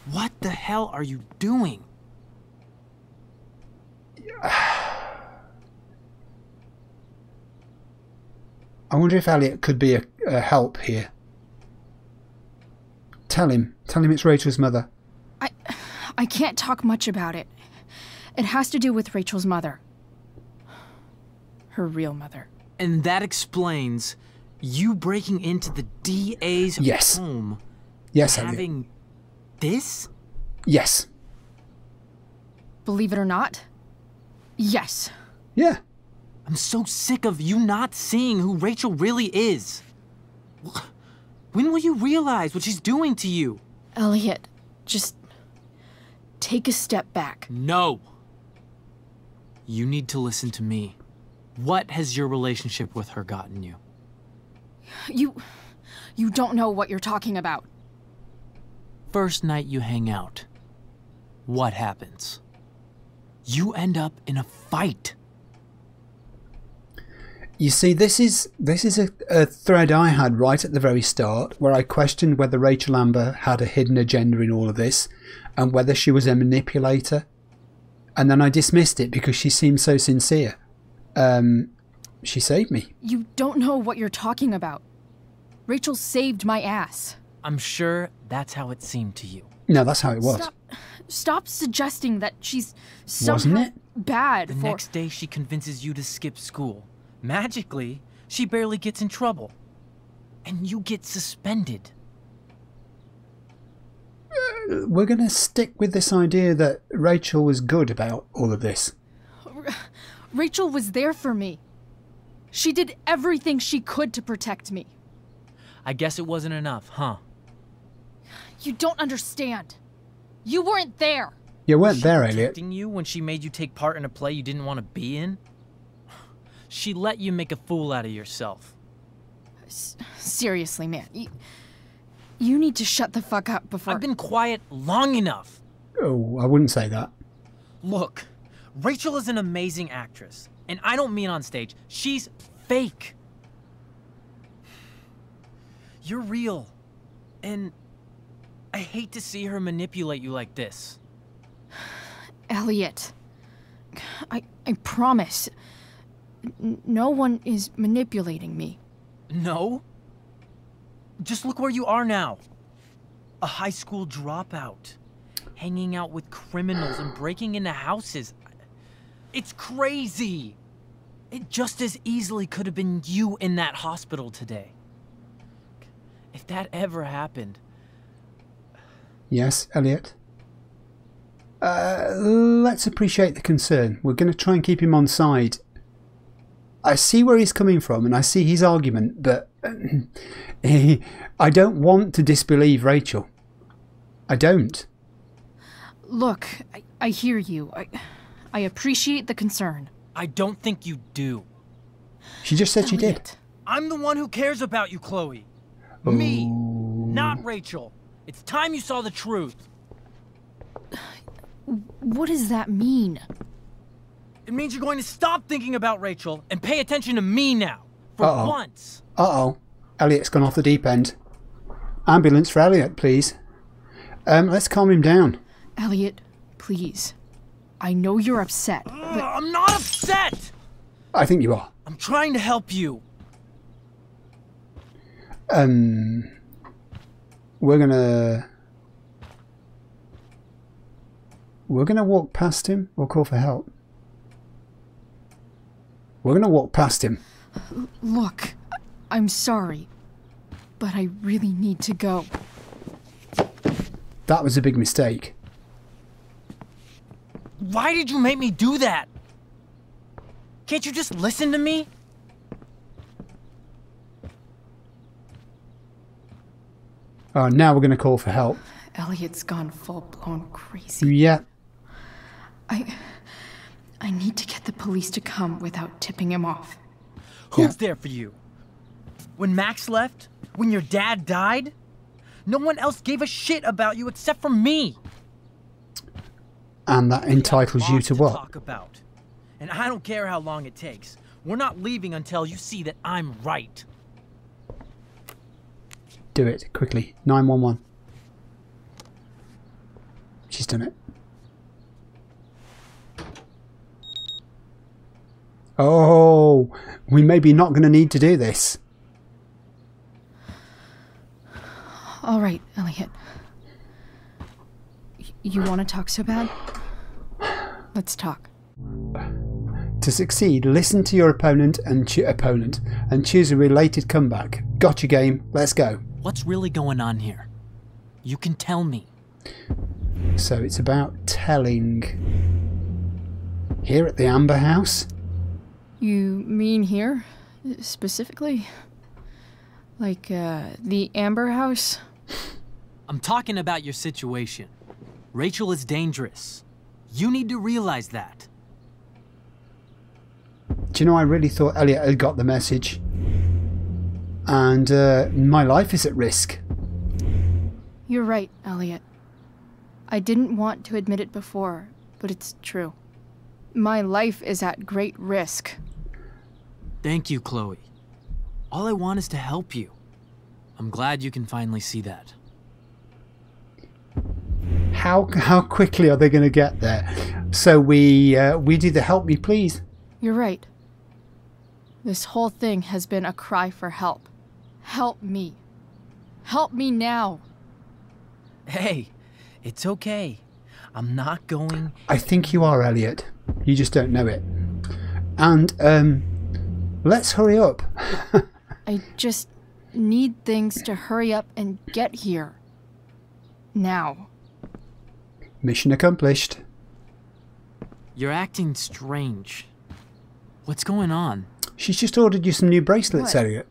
S3: What the hell are you doing?
S1: I wonder if Elliot could be a help here. Tell him it's Rachel's mother.
S4: I can't talk much about it. It has to do with Rachel's mother. Her real mother.
S3: And that explains you breaking into the DA's home.
S1: Yes,
S3: having
S1: Elliot.
S3: This?
S1: Yes.
S4: Believe it or not, Yes.
S1: Yeah.
S3: I'm so sick of you not seeing who Rachel really is. When will you realize what she's doing to you?
S4: Elliot, just take a step back.
S3: No. You need to listen to me. What has your relationship with her gotten you?
S4: You don't know what you're talking about.
S3: First night you hang out, what happens? You end up in a fight.
S1: You see, this is a thread I had right at the very start, where I questioned whether Rachel Amber had a hidden agenda in all of this, and whether she was a manipulator. And then I dismissed it because she seemed so sincere. She saved me.
S4: You don't know what you're talking about. Rachel saved my ass.
S3: I'm sure that's how it seemed to you.
S1: No, that's how it was.
S4: Stop suggesting that she's somehow
S1: Wasn't it?
S4: bad
S3: The
S4: for...
S3: next day she convinces you to skip school. Magically, she barely gets in trouble. And you get suspended.
S1: We're going to stick with this idea that Rachel was good about all of this.
S4: Rachel was there for me. She did everything she could to protect me.
S3: I guess it wasn't enough, huh?
S4: You don't understand. You weren't there.
S1: You weren't there,
S3: Was she
S1: Elliot.
S3: protecting you when she made you take part in a play you didn't want to be in? She let you make a fool out of yourself.
S4: Seriously, man. You need to shut the fuck up before...
S3: I've been quiet long enough.
S1: Oh, I wouldn't say that.
S3: Look, Rachel is an amazing actress. And I don't mean on stage. She's fake. You're real. And I hate to see her manipulate you like this.
S4: Elliot, I promise. No one is manipulating me.
S3: No? Just look where you are now. A high school dropout. Hanging out with criminals and breaking into houses. It's crazy. It just as easily could have been you in that hospital today. If that ever happened...
S1: Yes, Elliot? Let's appreciate the concern. We're going to try and keep him on side. I see where he's coming from and I see his argument, but I don't want to disbelieve Rachel. I don't.
S4: Look, I hear you. I appreciate the concern.
S3: I don't think you do.
S1: She just said she did.
S4: Elliot.
S3: I'm the one who cares about you, Chloe.
S1: Oh.
S3: Me, not Rachel. It's time you saw the truth.
S4: What does that mean?
S3: It means you're going to stop thinking about Rachel and pay attention to me now. For once.
S1: Uh-oh. Elliot's gone off the deep end. Ambulance for Elliot, please. Let's calm him down.
S4: Elliot, please. I know you're upset, but...
S3: I'm not upset!
S1: I think you are.
S3: I'm trying to help you.
S1: We're gonna walk past him or call for help. We're gonna walk past him.
S4: Look, I'm sorry, but I really need to go.
S1: That was a big mistake.
S3: Why did you make me do that? Can't you just listen to me?
S1: Oh, now we're going to call for help.
S2: Elliot's gone full-blown crazy.
S1: Yeah.
S2: I need to get the police to come without tipping him off.
S3: Who's there for you? When Max left? When your dad died? No one else gave a shit about you except for me.
S1: And that entitles you to what?
S3: Talk about. And I don't care how long it takes. We're not leaving until you see that I'm right.
S1: Do it quickly. 911. She's done it. Oh, we may be not going to need to do this.
S2: All right, Elliot. You want to talk so bad? Let's talk.
S1: To succeed, listen to your opponent and choose a related comeback. Gotcha game. Let's go.
S3: What's really going on here? You can tell me.
S1: So it's about telling Here at the Amber House?
S4: You mean here? Specifically? Like, the Amber House?
S3: I'm talking about your situation. Rachel is dangerous. You need to realize that.
S1: Do you know, I really thought Elliot had got the message. And my life is at risk.
S4: You're right, Elliot. I didn't want to admit it before, but it's true. My life is at great risk.
S3: Thank you, Chloe. All I want is to help you. I'm glad you can finally see that.
S1: How quickly are they going to get there? So we do the help me please.
S4: You're right. This whole thing has been a cry for help. Help me. Help me now.
S3: Hey, it's okay. I'm not going...
S1: I think you are, Elliot. You just don't know it. And, let's hurry up.
S4: I just need things to hurry up and get here. Now.
S1: Mission accomplished.
S3: You're acting strange. What's going on?
S1: She's just ordered you some new bracelets,
S4: What?
S1: Elliot.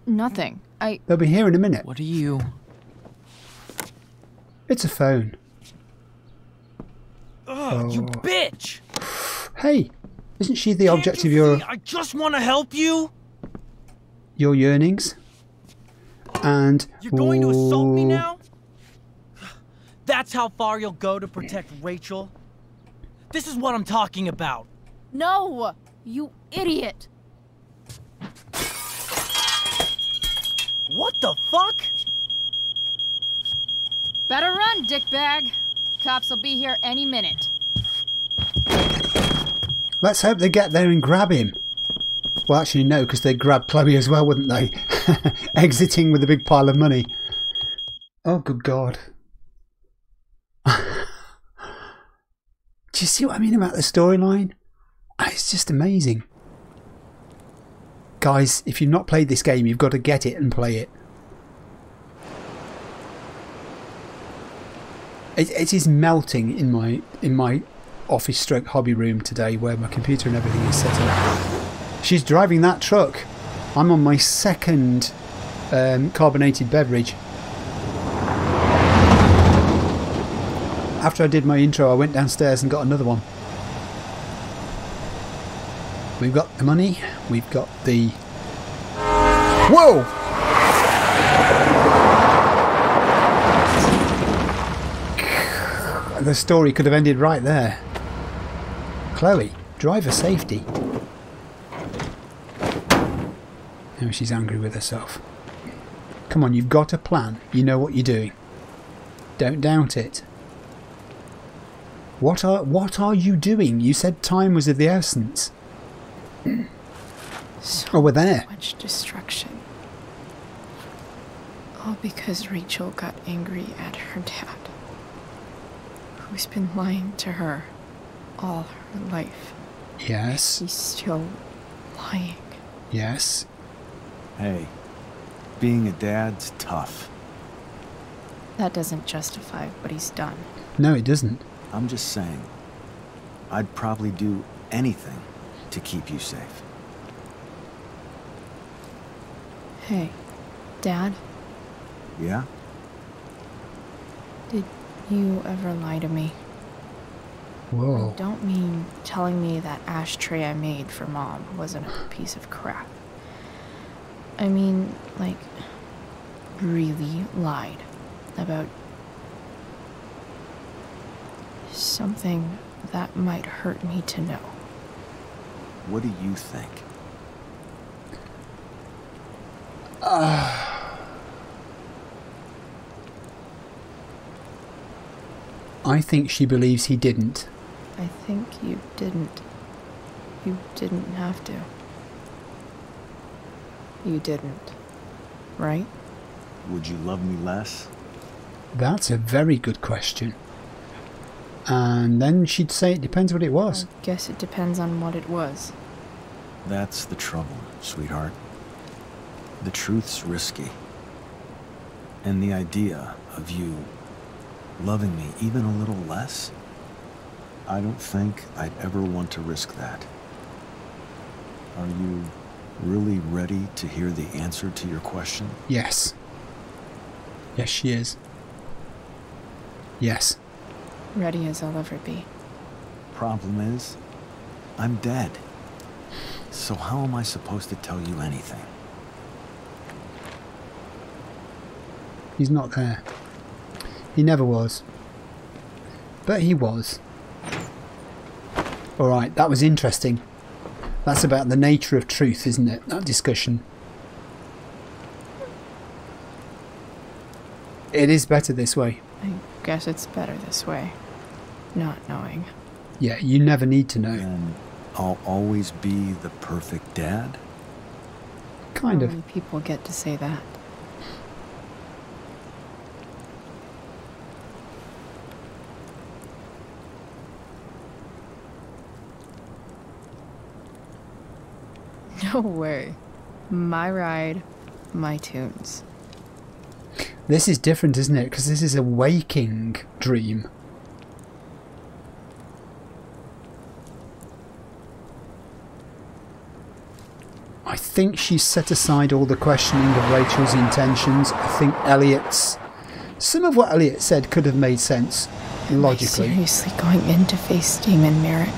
S4: Nothing.
S1: They'll be here in a minute.
S3: What are you...
S1: It's a phone.
S3: Ugh, you bitch!
S1: Hey, isn't she the object
S3: Can't
S1: of
S3: you
S1: your
S3: see I just want to help you.
S1: yearnings? And
S3: You're going to assault me now? That's how far you'll go to protect Rachel? This is what I'm talking about.
S4: No! You idiot!
S3: What the fuck?
S4: Better run, dickbag. Cops will be here any minute.
S1: let's hope they get there and grab him. Well, actually, no, because they'd grab Chloe as well, wouldn't they? Exiting with a big pile of money. Oh, good God. Do you see what I mean about the storyline? It's just amazing. Guys, if you've not played this game, you've got to get it and play it. It is melting in my office stroke hobby room today, where my computer and everything is set up. She's driving that truck. I'm on my second carbonated beverage. After I did my intro, I went downstairs and got another one. We've got the money. We've got the... Whoa! The story could have ended right there. Chloe, driver safety. Now she's angry with herself. Come on, you've got a plan. You know what you're doing. Don't doubt it. What are you doing? You said time was of the essence.
S2: So
S1: we're there.
S2: much destruction. All because Rachel got angry at her dad, who's been lying to her all her life.
S1: Yes.
S2: He's still lying.
S1: Yes.
S5: Hey, being a dad's tough.
S2: That doesn't justify what he's done.
S1: No, it doesn't.
S5: I'm just saying, I'd probably do anything to keep you safe.
S2: Hey, Dad,
S5: Yeah?
S2: did you ever lie to me?
S1: Whoa.
S2: I don't mean telling me that ashtray I made for Mom wasn't a piece of crap. I mean, like, really lied about something that might hurt me to know.
S5: What do you think?
S1: I think she believes he didn't.
S2: I think you didn't. You didn't have to. You didn't, right?
S5: Would you love me less?
S1: That's a very good question. And then she'd say it depends what it was.
S2: I guess it depends on what it was.
S5: That's the trouble, sweetheart. The truth's risky. And the idea of you loving me even a little less, I don't think I'd ever want to risk that. Are you really ready to hear the answer to your question?
S1: Yes. Yes, she is. Yes.
S2: Ready as I'll ever be.
S5: Problem is, I'm dead. So how am I supposed to tell you anything?
S1: He's not there. He never was. But he was. Alright, that was interesting. That's about the nature of truth, isn't it? That discussion. It is better this way.
S2: I guess it's better this way. Not knowing.
S1: Yeah, you never need to know.
S5: And I'll always be the perfect dad?
S1: Kind
S2: How
S1: of.
S2: many people get to say that? No way. My ride, my tunes.
S1: This is different, isn't it? Because this is a waking dream. I think she's set aside all the questioning of Rachel's intentions. I think Elliot's... Some of what Elliot said could have made sense, logically.
S2: Am I seriously going in to face Damon Merrick?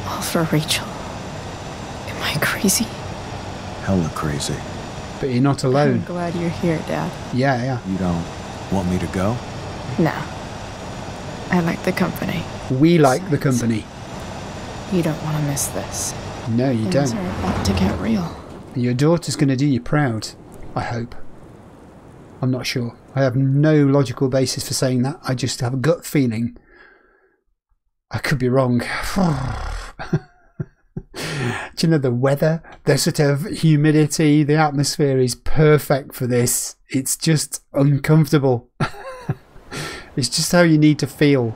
S2: All for Rachel. Am I crazy?
S5: Hella crazy.
S1: But you're not alone.
S2: I'm glad you're here, Dad.
S1: Yeah, yeah.
S5: You don't want me to go?
S2: Nah. I like the company.
S1: We like the company.
S2: You don't want to miss this.
S1: No, you
S2: Things
S1: don't.
S2: are about to get real.
S1: Your daughter's going to do you proud, I hope. I'm not sure. I have no logical basis for saying that. I just have a gut feeling. I could be wrong. Do you know the weather? The sort of humidity, the atmosphere is perfect for this. It's just uncomfortable. It's just how you need to feel.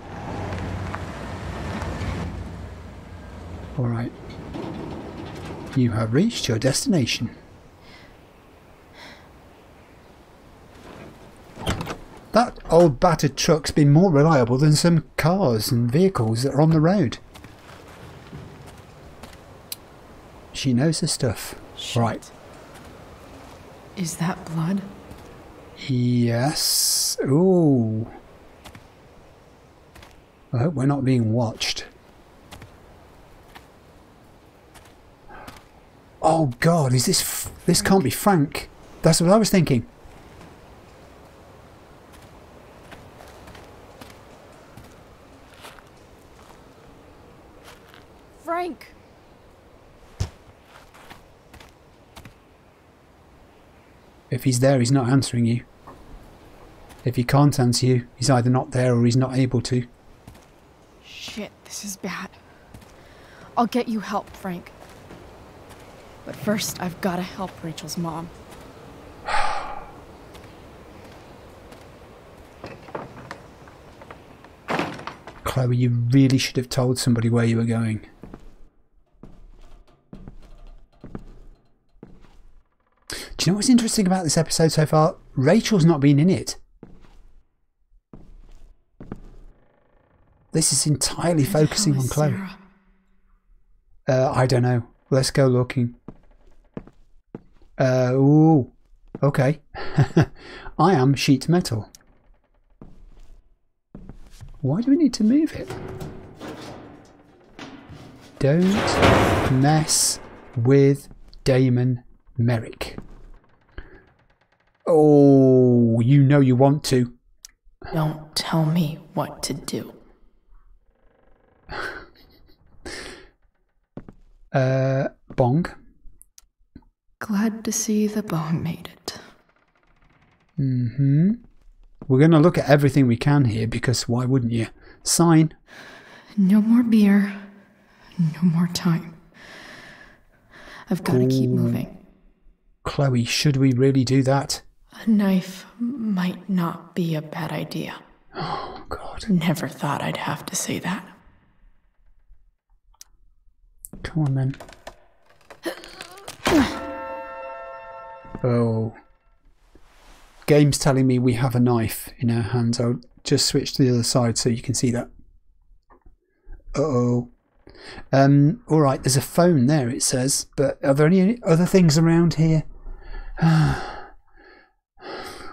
S1: Alright. You have reached your destination. That old battered truck's been more reliable than some cars and vehicles that are on the road. She knows her stuff.
S2: Shit.
S1: Right.
S2: Is that blood?
S1: Yes. Ooh. I hope we're not being watched. Oh God, is this... This can't be Frank. That's what I was thinking.
S2: Frank!
S1: If he's there, he's not answering you. If he can't answer you, he's either not there or he's not able to.
S4: Shit, this is bad. I'll get you help, Frank. But first, I've got to help Rachel's mom.
S1: Chloe, you really should have told somebody where you were going. Do you know what's interesting about this episode so far? Rachel's not been in it. This is entirely focusing on Chloe. I don't know. Let's go looking. Ooh. Okay. I am sheet metal. Why do we need to move it? Don't mess with Damon Merrick. Oh, you know you want to.
S2: Don't tell me what to do.
S1: Bong.
S2: Glad to see the bone made it.
S1: Mm-hmm. We're going to look at everything we can here because why wouldn't you? Sign.
S2: No more beer. No more time. I've got to keep moving.
S1: Chloe, should we really do that?
S2: A knife might not be a bad idea.
S1: Oh, God.
S2: Never thought I'd have to say that.
S1: Come on, then. Oh. Game's telling me we have a knife in our hands. I'll just switch to the other side so you can see that. Uh-oh. Alright, there's a phone there, it says. But are there any other things around here?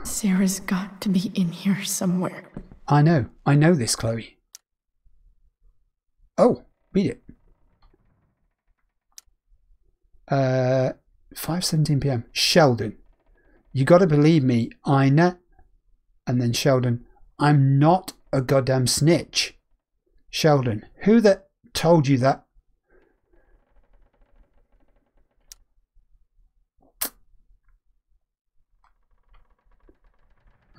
S2: Sera's got to be in here somewhere.
S1: I know this, Chloe. Oh, read it. 5:17 p.m. Sheldon. You gotta believe me, Ina. And then Sheldon. I'm not a goddamn snitch. Sheldon. Who the told you that?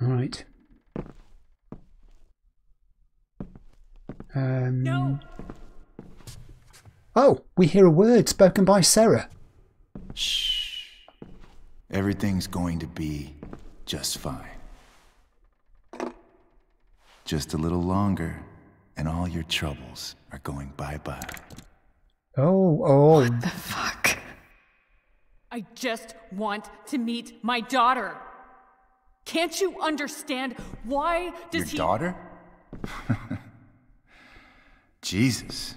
S1: Alright.
S6: No.
S1: Oh, we hear a word spoken by Sera.
S7: Shh. Everything's going to be just fine. Just a little longer, and all your troubles are going bye-bye.
S1: Oh.
S2: What the fuck?
S6: I just want to meet my daughter. Can't you understand? Why does
S7: Your daughter? Jesus.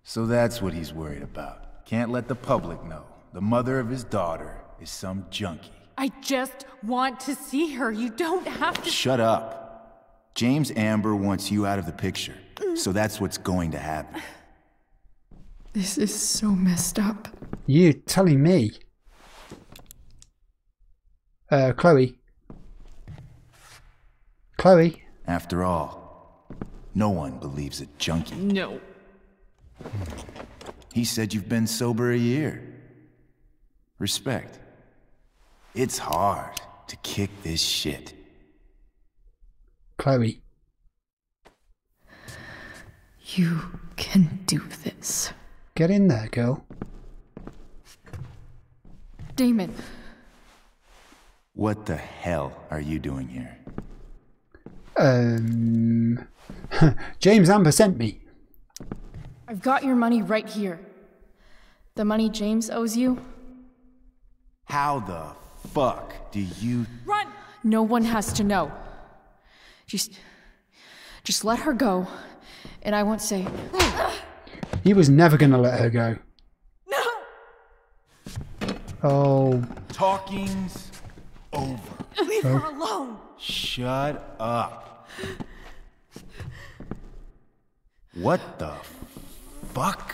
S7: So that's what he's worried about. Can't let the public know. The mother of his daughter is some junkie.
S6: I just want to see her. You don't have to.
S7: Shut up. James Amber wants you out of the picture. So that's what's going to happen.
S2: This is so messed up.
S1: You telling me? Chloe. Chloe.
S7: After all, no one believes a junkie.
S6: No.
S7: He said you've been sober a year. Respect. It's hard to kick this shit.
S1: Chloe.
S2: You can do this.
S1: Get in there, girl.
S2: Damon.
S7: What the hell are you doing here?
S1: James Amber sent me.
S2: I've got your money right here. The money James owes you.
S7: How the fuck do you...
S6: Run!
S2: No one has to know. Just let her go, and I won't say.
S1: He was never going to let her go.
S6: No!
S1: Oh.
S7: Talking's over.
S6: Leave her alone!
S7: Shut up. What the fuck?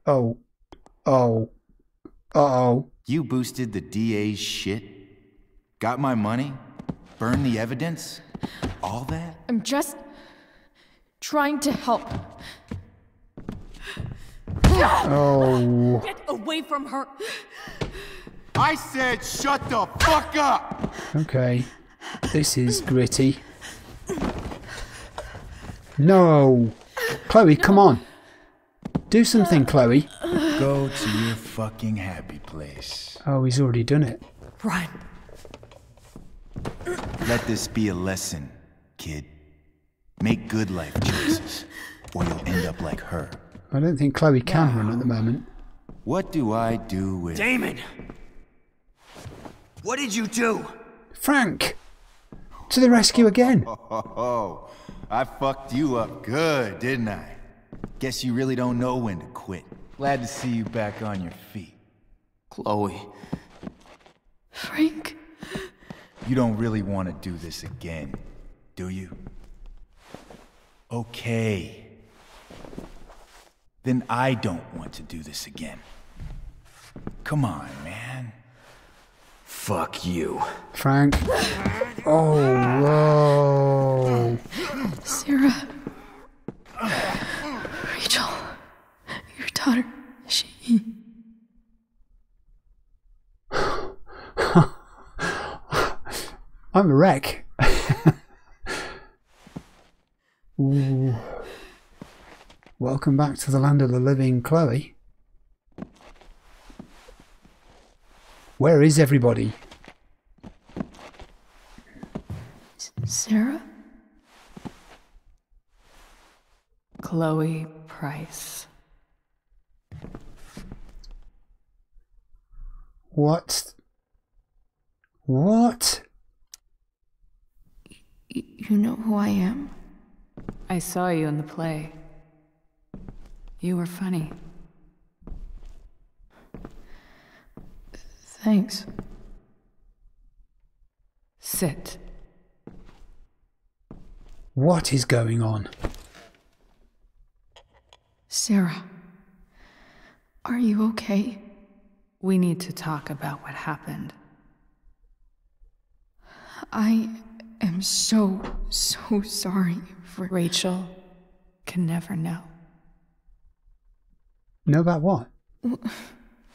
S1: Oh. Uh-oh.
S7: You boosted the DA's shit? Got my money? Burned the evidence? All that?
S2: I'm just trying to help.
S1: Oh.
S6: Get away from her!
S7: I said shut the fuck up!
S1: Okay. This is gritty. No. Chloe, come on. Do something, Chloe.
S7: Go to your fucking happy place.
S1: Oh, he's already done it.
S6: Run!
S7: Let this be a lesson, kid. Make good life choices, or you'll end up like her.
S1: I don't think Chloe can run at the moment.
S7: What do I do with...
S8: Damon! What did you do?
S1: Frank! To the rescue again.
S7: Oh, I fucked you up good, didn't I? Guess you really don't know when to quit. Glad to see you back on your feet.
S8: Chloe.
S2: Frank.
S7: You don't really want to do this again, do you? Okay. Then I don't want to do this again. Come on, man.
S8: Fuck you.
S1: Frank. Oh, whoa.
S2: Sera. Rachel. Your daughter. She...
S1: I'm a wreck. Ooh. Welcome back to the land of the living, Chloe. Where is everybody?
S2: Sera?
S6: Chloe Price.
S1: What? What?
S2: You know who I am?
S6: I saw you in the play. You were funny.
S2: Thanks.
S6: Sit.
S1: What is going on?
S2: Sera, are you okay?
S6: We need to talk about what happened.
S2: I am so sorry for...
S6: Rachel can never know.
S1: Know about what?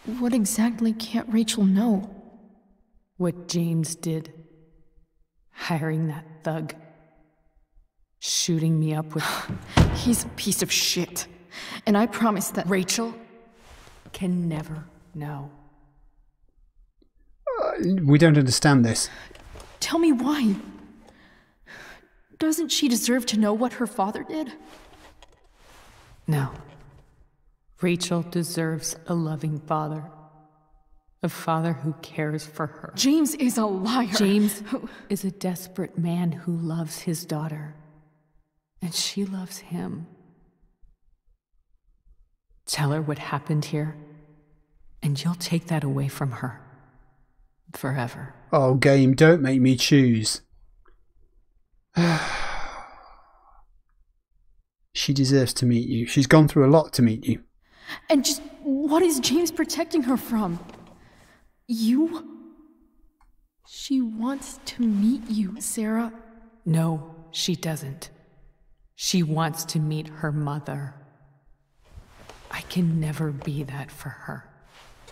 S2: What exactly can't Rachel know?
S6: What James did. Hiring that thug. Shooting me up with...
S2: He's a piece of shit. And I promise that...
S6: Rachel can never know.
S1: We don't understand this.
S2: Tell me why. Doesn't she deserve to know what her father did?
S6: No. Rachel deserves a loving father. A father who cares for her.
S2: James is a liar.
S6: James is a desperate man who loves his daughter. And she loves him. Tell her what happened here, and you'll take that away from her. Forever.
S1: Oh, game, don't make me choose. She deserves to meet you. She's gone through a lot to meet you.
S2: And just what is James protecting her from? You? She wants to meet you, Sera.
S6: No, she doesn't. She wants to meet her mother. I can never be that for her.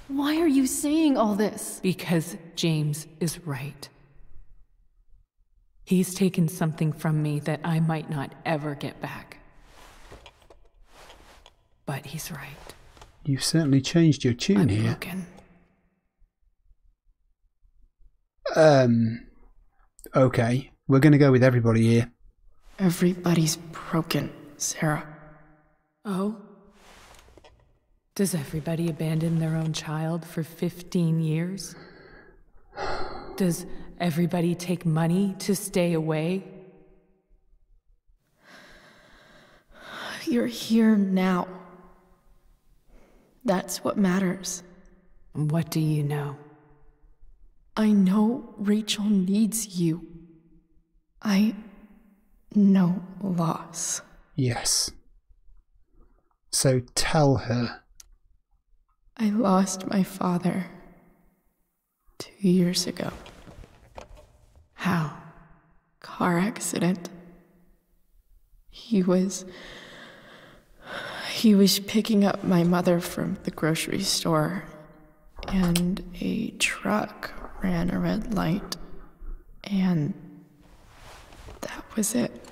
S2: Why are you saying all this?
S6: Because James is right. He's taken something from me that I might not ever get back. But he's right.
S1: You've certainly changed your tune
S6: I'm
S1: here.
S6: broken.
S1: Okay. We're going to go with everybody here.
S2: Everybody's broken, Sera.
S6: Oh? Does everybody abandon their own child for 15 years? Does everybody take money to stay away?
S2: You're here now. That's what matters.
S6: What do you know?
S2: I know Rachel needs you. I know loss.
S1: Yes. So tell her.
S2: I lost my father 2 years ago.
S6: How?
S2: Car accident. He was picking up my mother from the grocery store, and a truck ran a red light, and that was it.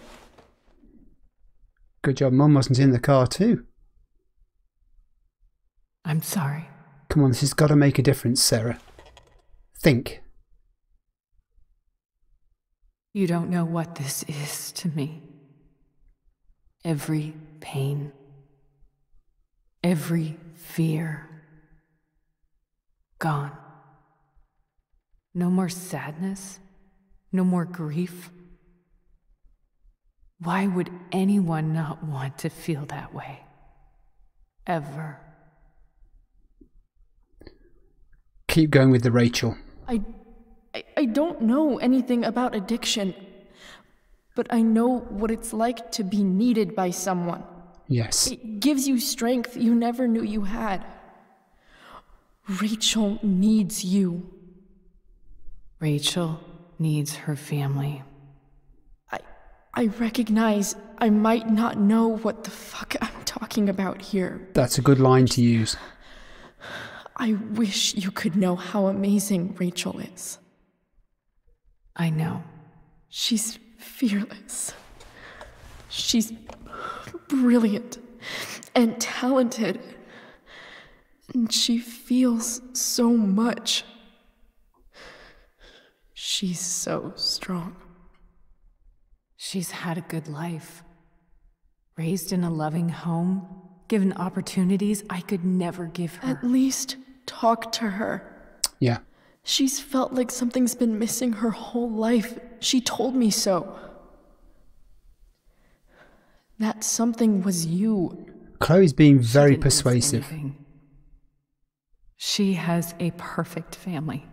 S1: Good job Mum wasn't in the car too.
S6: I'm sorry.
S1: Come on, this has got to make a difference, Sera. Think.
S6: You don't know what this is to me. Every pain. Every fear. Gone. No more sadness. No more grief. Why would anyone not want to feel that way? Ever.
S1: Keep going with the Rachel.
S2: I don't know anything about addiction, but I know what it's like to be needed by someone.
S1: Yes.
S2: It gives you strength you never knew you had. Rachel needs you.
S6: Rachel needs her family.
S2: I recognize I might not know what the fuck I'm talking about here.
S1: That's a good line to use.
S2: I wish you could know how amazing Rachel is.
S6: I know.
S2: She's fearless. She's brilliant and talented. And she feels so much. She's so strong.
S6: She's had a good life. Raised in a loving home, given opportunities I could never give her.
S2: At least talk to her.
S1: Yeah.
S2: She's felt like something's been missing her whole life. She told me so. That something was you.
S1: Chloe's being
S6: She
S1: very
S6: didn't miss
S1: persuasive.
S6: anything. She has a perfect family.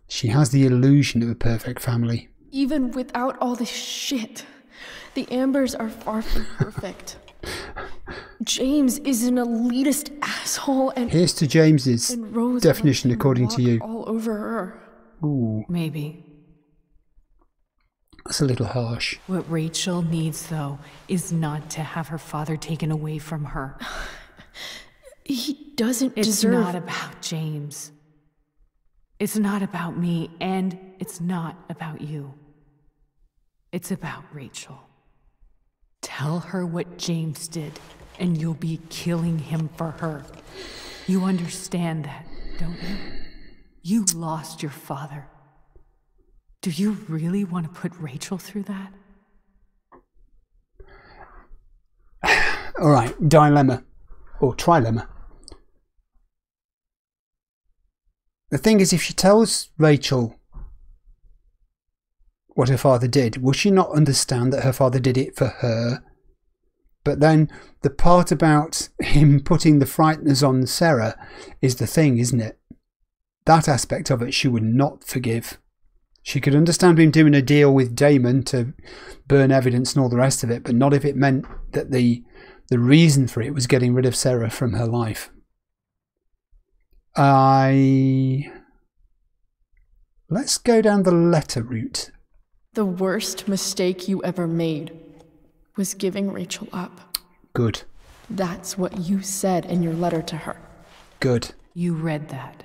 S1: She has the illusion of a perfect family.
S2: Even without all this shit, the Ambers are far from perfect. James is an elitist asshole, and
S1: Here's to James's
S2: and Rose
S1: definition
S2: lets him
S1: according to
S2: walk
S1: you.
S2: all over her.
S1: Ooh,
S6: Maybe.
S1: that's a little harsh.
S6: What Rachel needs, though, is not to have her father taken away from her.
S2: He doesn't
S6: It's
S2: deserve.
S6: not about James. It's not about me, and it's not about you. It's about Rachel. Tell her what James did, and you'll be killing him for her. You understand that, don't you? You lost your father. Do you really want to put Rachel through that?
S1: Alright, dilemma. Or trilemma. The thing is, if she tells Rachel what her father did, will she not understand that her father did it for her? But then the part about him putting the frighteners on Sera is the thing, isn't it? That aspect of it she would not forgive. She could understand him doing a deal with Damon to burn evidence and all the rest of it, but not if it meant that the reason for it was getting rid of Sera from her life. Let's go down the letter route.
S2: The worst mistake you ever made was giving Rachel up.
S1: Good.
S2: That's what you said in your letter to her.
S1: Good.
S6: You read that.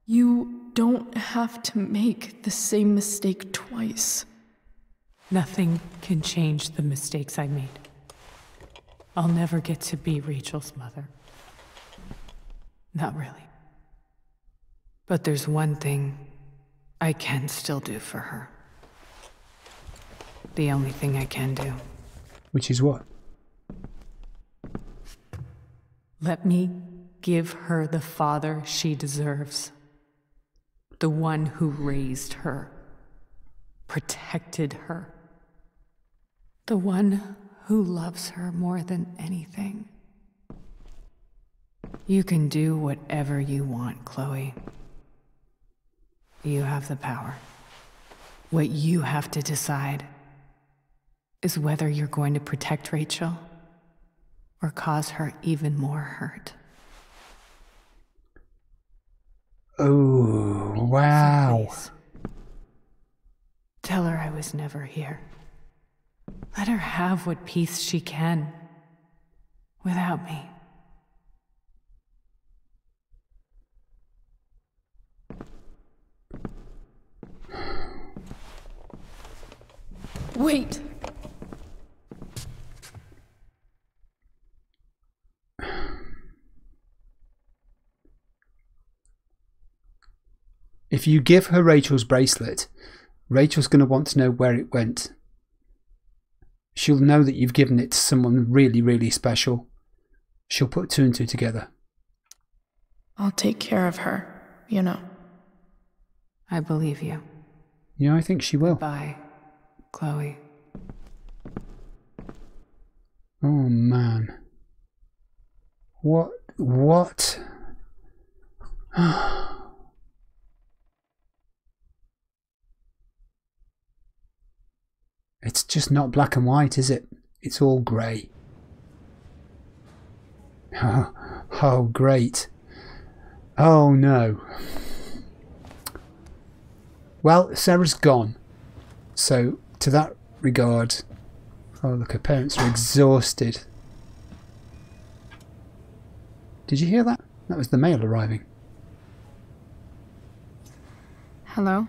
S2: You don't have to make the same mistake twice.
S6: Nothing can change the mistakes I made. I'll never get to be Rachel's mother. Not really. But there's one thing I can still do for her. The only thing I can do.
S1: Which is what?
S6: Let me give her the father she deserves. The one who raised her, protected her. The one who loves her more than anything. You can do whatever you want, Chloe. You have the power. What you have to decide is whether you're going to protect Rachel or cause her even more hurt.
S1: Oh, wow.
S6: So please, tell her I was never here. Let her have what peace she can without me.
S2: Wait!
S1: If you give her Rachel's bracelet, Rachel's going to want to know where it went. She'll know that you've given it to someone really, really special. She'll put two and two together.
S2: I'll take care of her, you know.
S6: I believe you.
S1: Yeah, I think she will.
S6: Bye, Chloe.
S1: Oh, man. What? It's just not black and white, is it? It's all grey. Oh, great. Oh, no. Well, Sera's gone. So, to that regard... Oh, look, her parents are exhausted. Did you hear that? That was the mail arriving.
S4: Hello?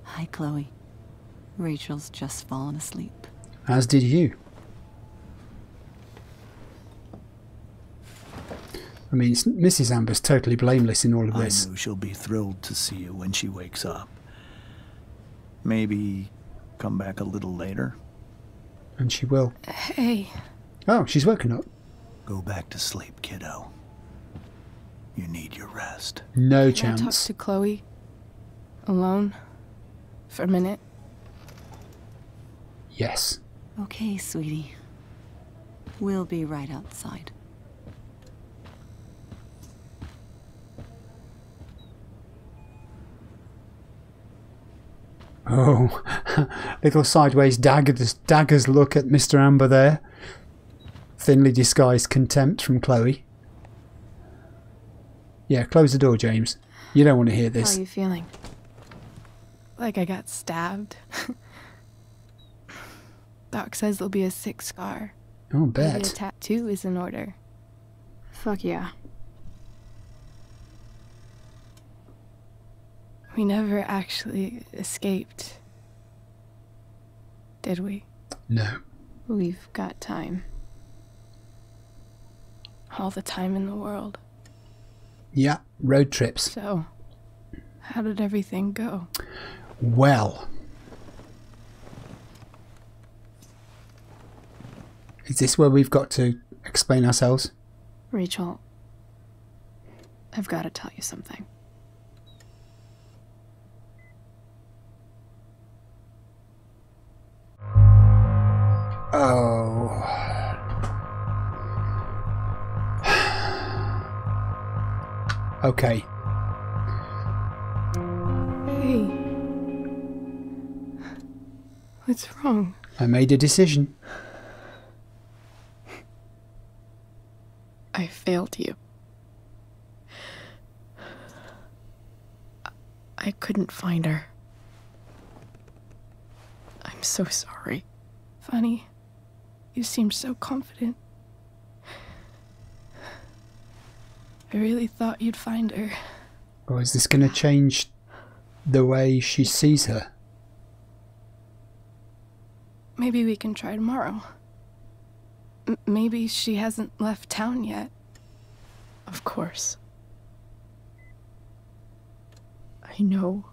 S9: Hi, Chloe. Rachel's just fallen asleep.
S1: As did you. I mean, Mrs. Amber's totally blameless in all of this.
S10: I know she'll be thrilled to see you when she wakes up. Maybe come back a little later.
S1: And she will.
S4: Hey.
S1: Oh, she's woken up.
S10: Go back to sleep, kiddo. You need your rest.
S1: No
S4: Can I talk
S1: chance.
S4: to Chloe? Alone? For a minute?
S1: Yes.
S9: Okay, sweetie. We'll be right outside.
S1: Oh, little sideways daggers look at Mr. Amber there. Thinly disguised contempt from Chloe. Yeah, close the door, James. You don't want to hear this.
S2: How are you feeling? Like I got stabbed? Doc says there'll be a sick scar.
S1: Oh,
S2: Maybe
S1: bet.
S2: a tattoo is in order. Fuck yeah. We never actually escaped, did we?
S1: No.
S2: We've got time. All the time in the world.
S1: Yeah, road trips.
S2: So, how did everything go?
S1: Well. Is this where we've got to explain ourselves?
S2: Rachel, I've got to tell you something.
S1: Oh. Okay.
S2: Hey. What's wrong?
S1: I made a decision.
S2: I failed you. I couldn't find her. I'm so sorry. Funny. You seemed so confident. I really thought you'd find her.
S1: Or is this going to change the way she sees her?
S2: Maybe we can try tomorrow. Maybe she hasn't left town yet. Of course. I know.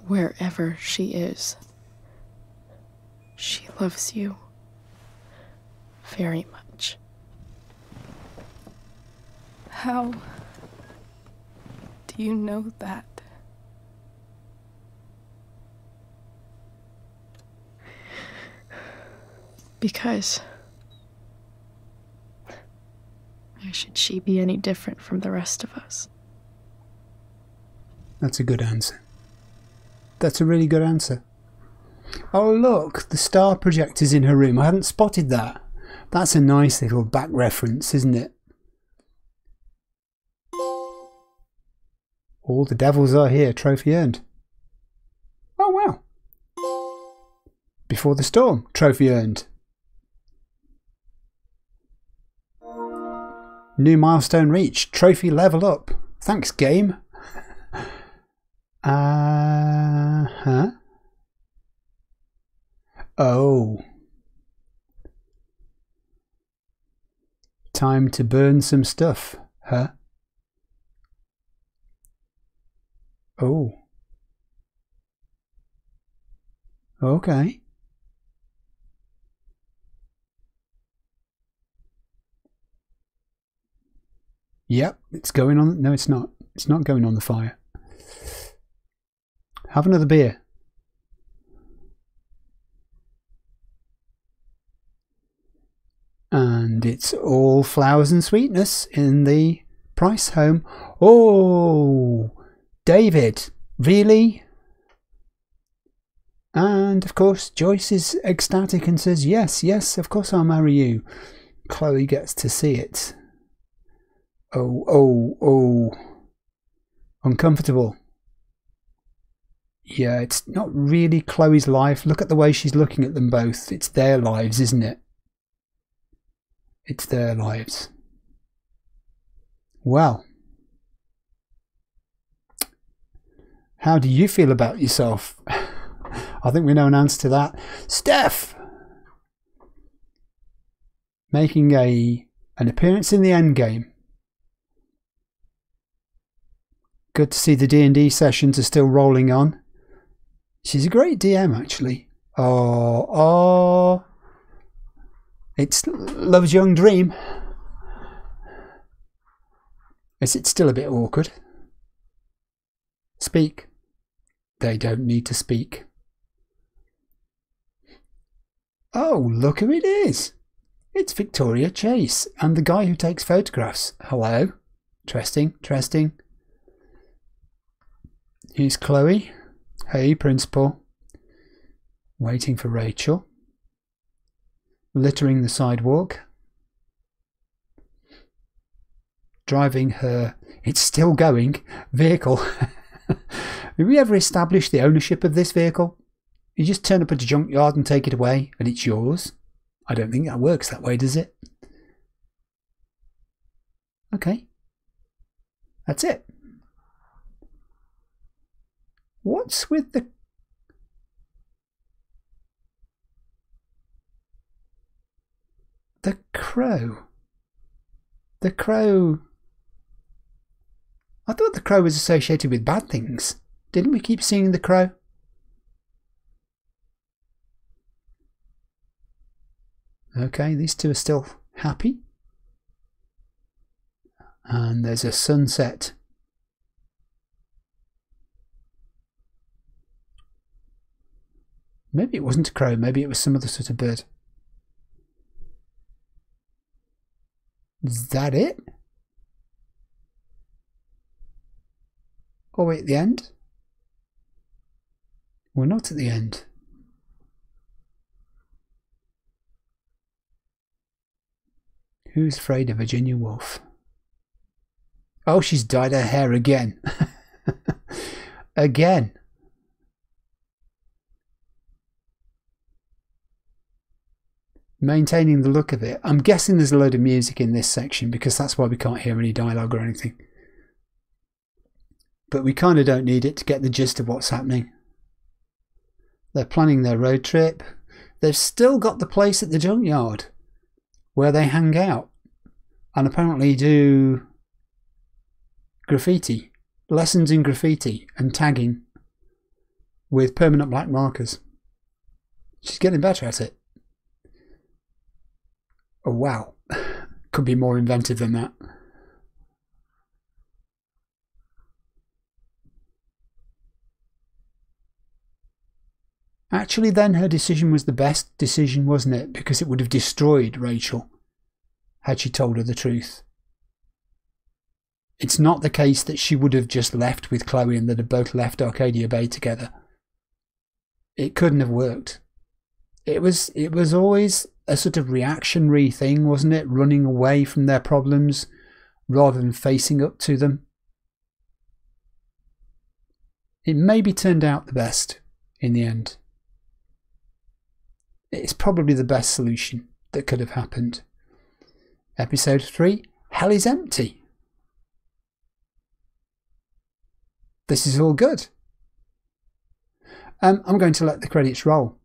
S2: Wherever she is, she loves you very much. How do you know that? Because why should she be any different from the rest of us?
S1: That's a good answer. That's a really good answer. Oh look, the star projector's in her room. I hadn't spotted that. That's a nice little back reference, isn't it? All the devils are here, trophy earned. Oh wow. Before the storm, trophy earned. New milestone reached, trophy level up. Thanks, game. Huh? Oh. Time to burn some stuff, huh? Oh. Okay. Yep, it's going on. No, it's not. It's not going on the fire. Have another beer. And it's all flowers and sweetness in the Price home. Oh, David, really? And of course, Joyce is ecstatic and says, yes, yes, of course I'll marry you. Chloe gets to see it. Oh, oh, oh. Uncomfortable. Yeah, it's not really Chloe's life. Look at the way she's looking at them both. It's their lives, isn't it? It's their lives. Well, how do you feel about yourself? I think we know an answer to that. Steph! Making an appearance in the endgame. Good to see the D&D sessions are still rolling on. She's a great DM, actually. Oh. It's Love's Young Dream. Is it still a bit awkward? Speak. They don't need to speak. Oh, look who it is. It's Victoria Chase and the guy who takes photographs. Hello. Interesting, interesting. Here's Chloe. Hey, Principal. Waiting for Rachel. Littering the sidewalk. Driving her, it's still going, vehicle. Have we ever established the ownership of this vehicle? You just turn up at a junkyard and take it away and it's yours? I don't think that works that way, does it? Okay. That's it. What's with the crow? The crow. I thought the crow was associated with bad things. Didn't we keep seeing the crow? Okay, these two are still happy. And there's a sunset. Maybe it wasn't a crow, maybe it was some other sort of bird. Is that it? Are we at the end? We're not at the end. Who's afraid of Virginia Woolf? Oh, she's dyed her hair again. Again. Maintaining the look of it. I'm guessing there's a load of music in this section because that's why we can't hear any dialogue or anything. But we kind of don't need it to get the gist of what's happening. They're planning their road trip. They've still got the place at the junkyard where they hang out and apparently do graffiti, lessons in graffiti and tagging with permanent black markers. She's getting better at it. Oh wow, could be more inventive than that. Actually then her decision was the best decision, wasn't it? Because it would have destroyed Rachel had she told her the truth. It's not the case that she would have just left with Chloe and that have both left Arcadia Bay together. It couldn't have worked. It was always a sort of reactionary thing, wasn't it? Running away from their problems rather than facing up to them. It maybe turned out the best in the end. It's probably the best solution that could have happened. Episode 3, Hell is Empty. This is all good. I'm going to let the credits roll.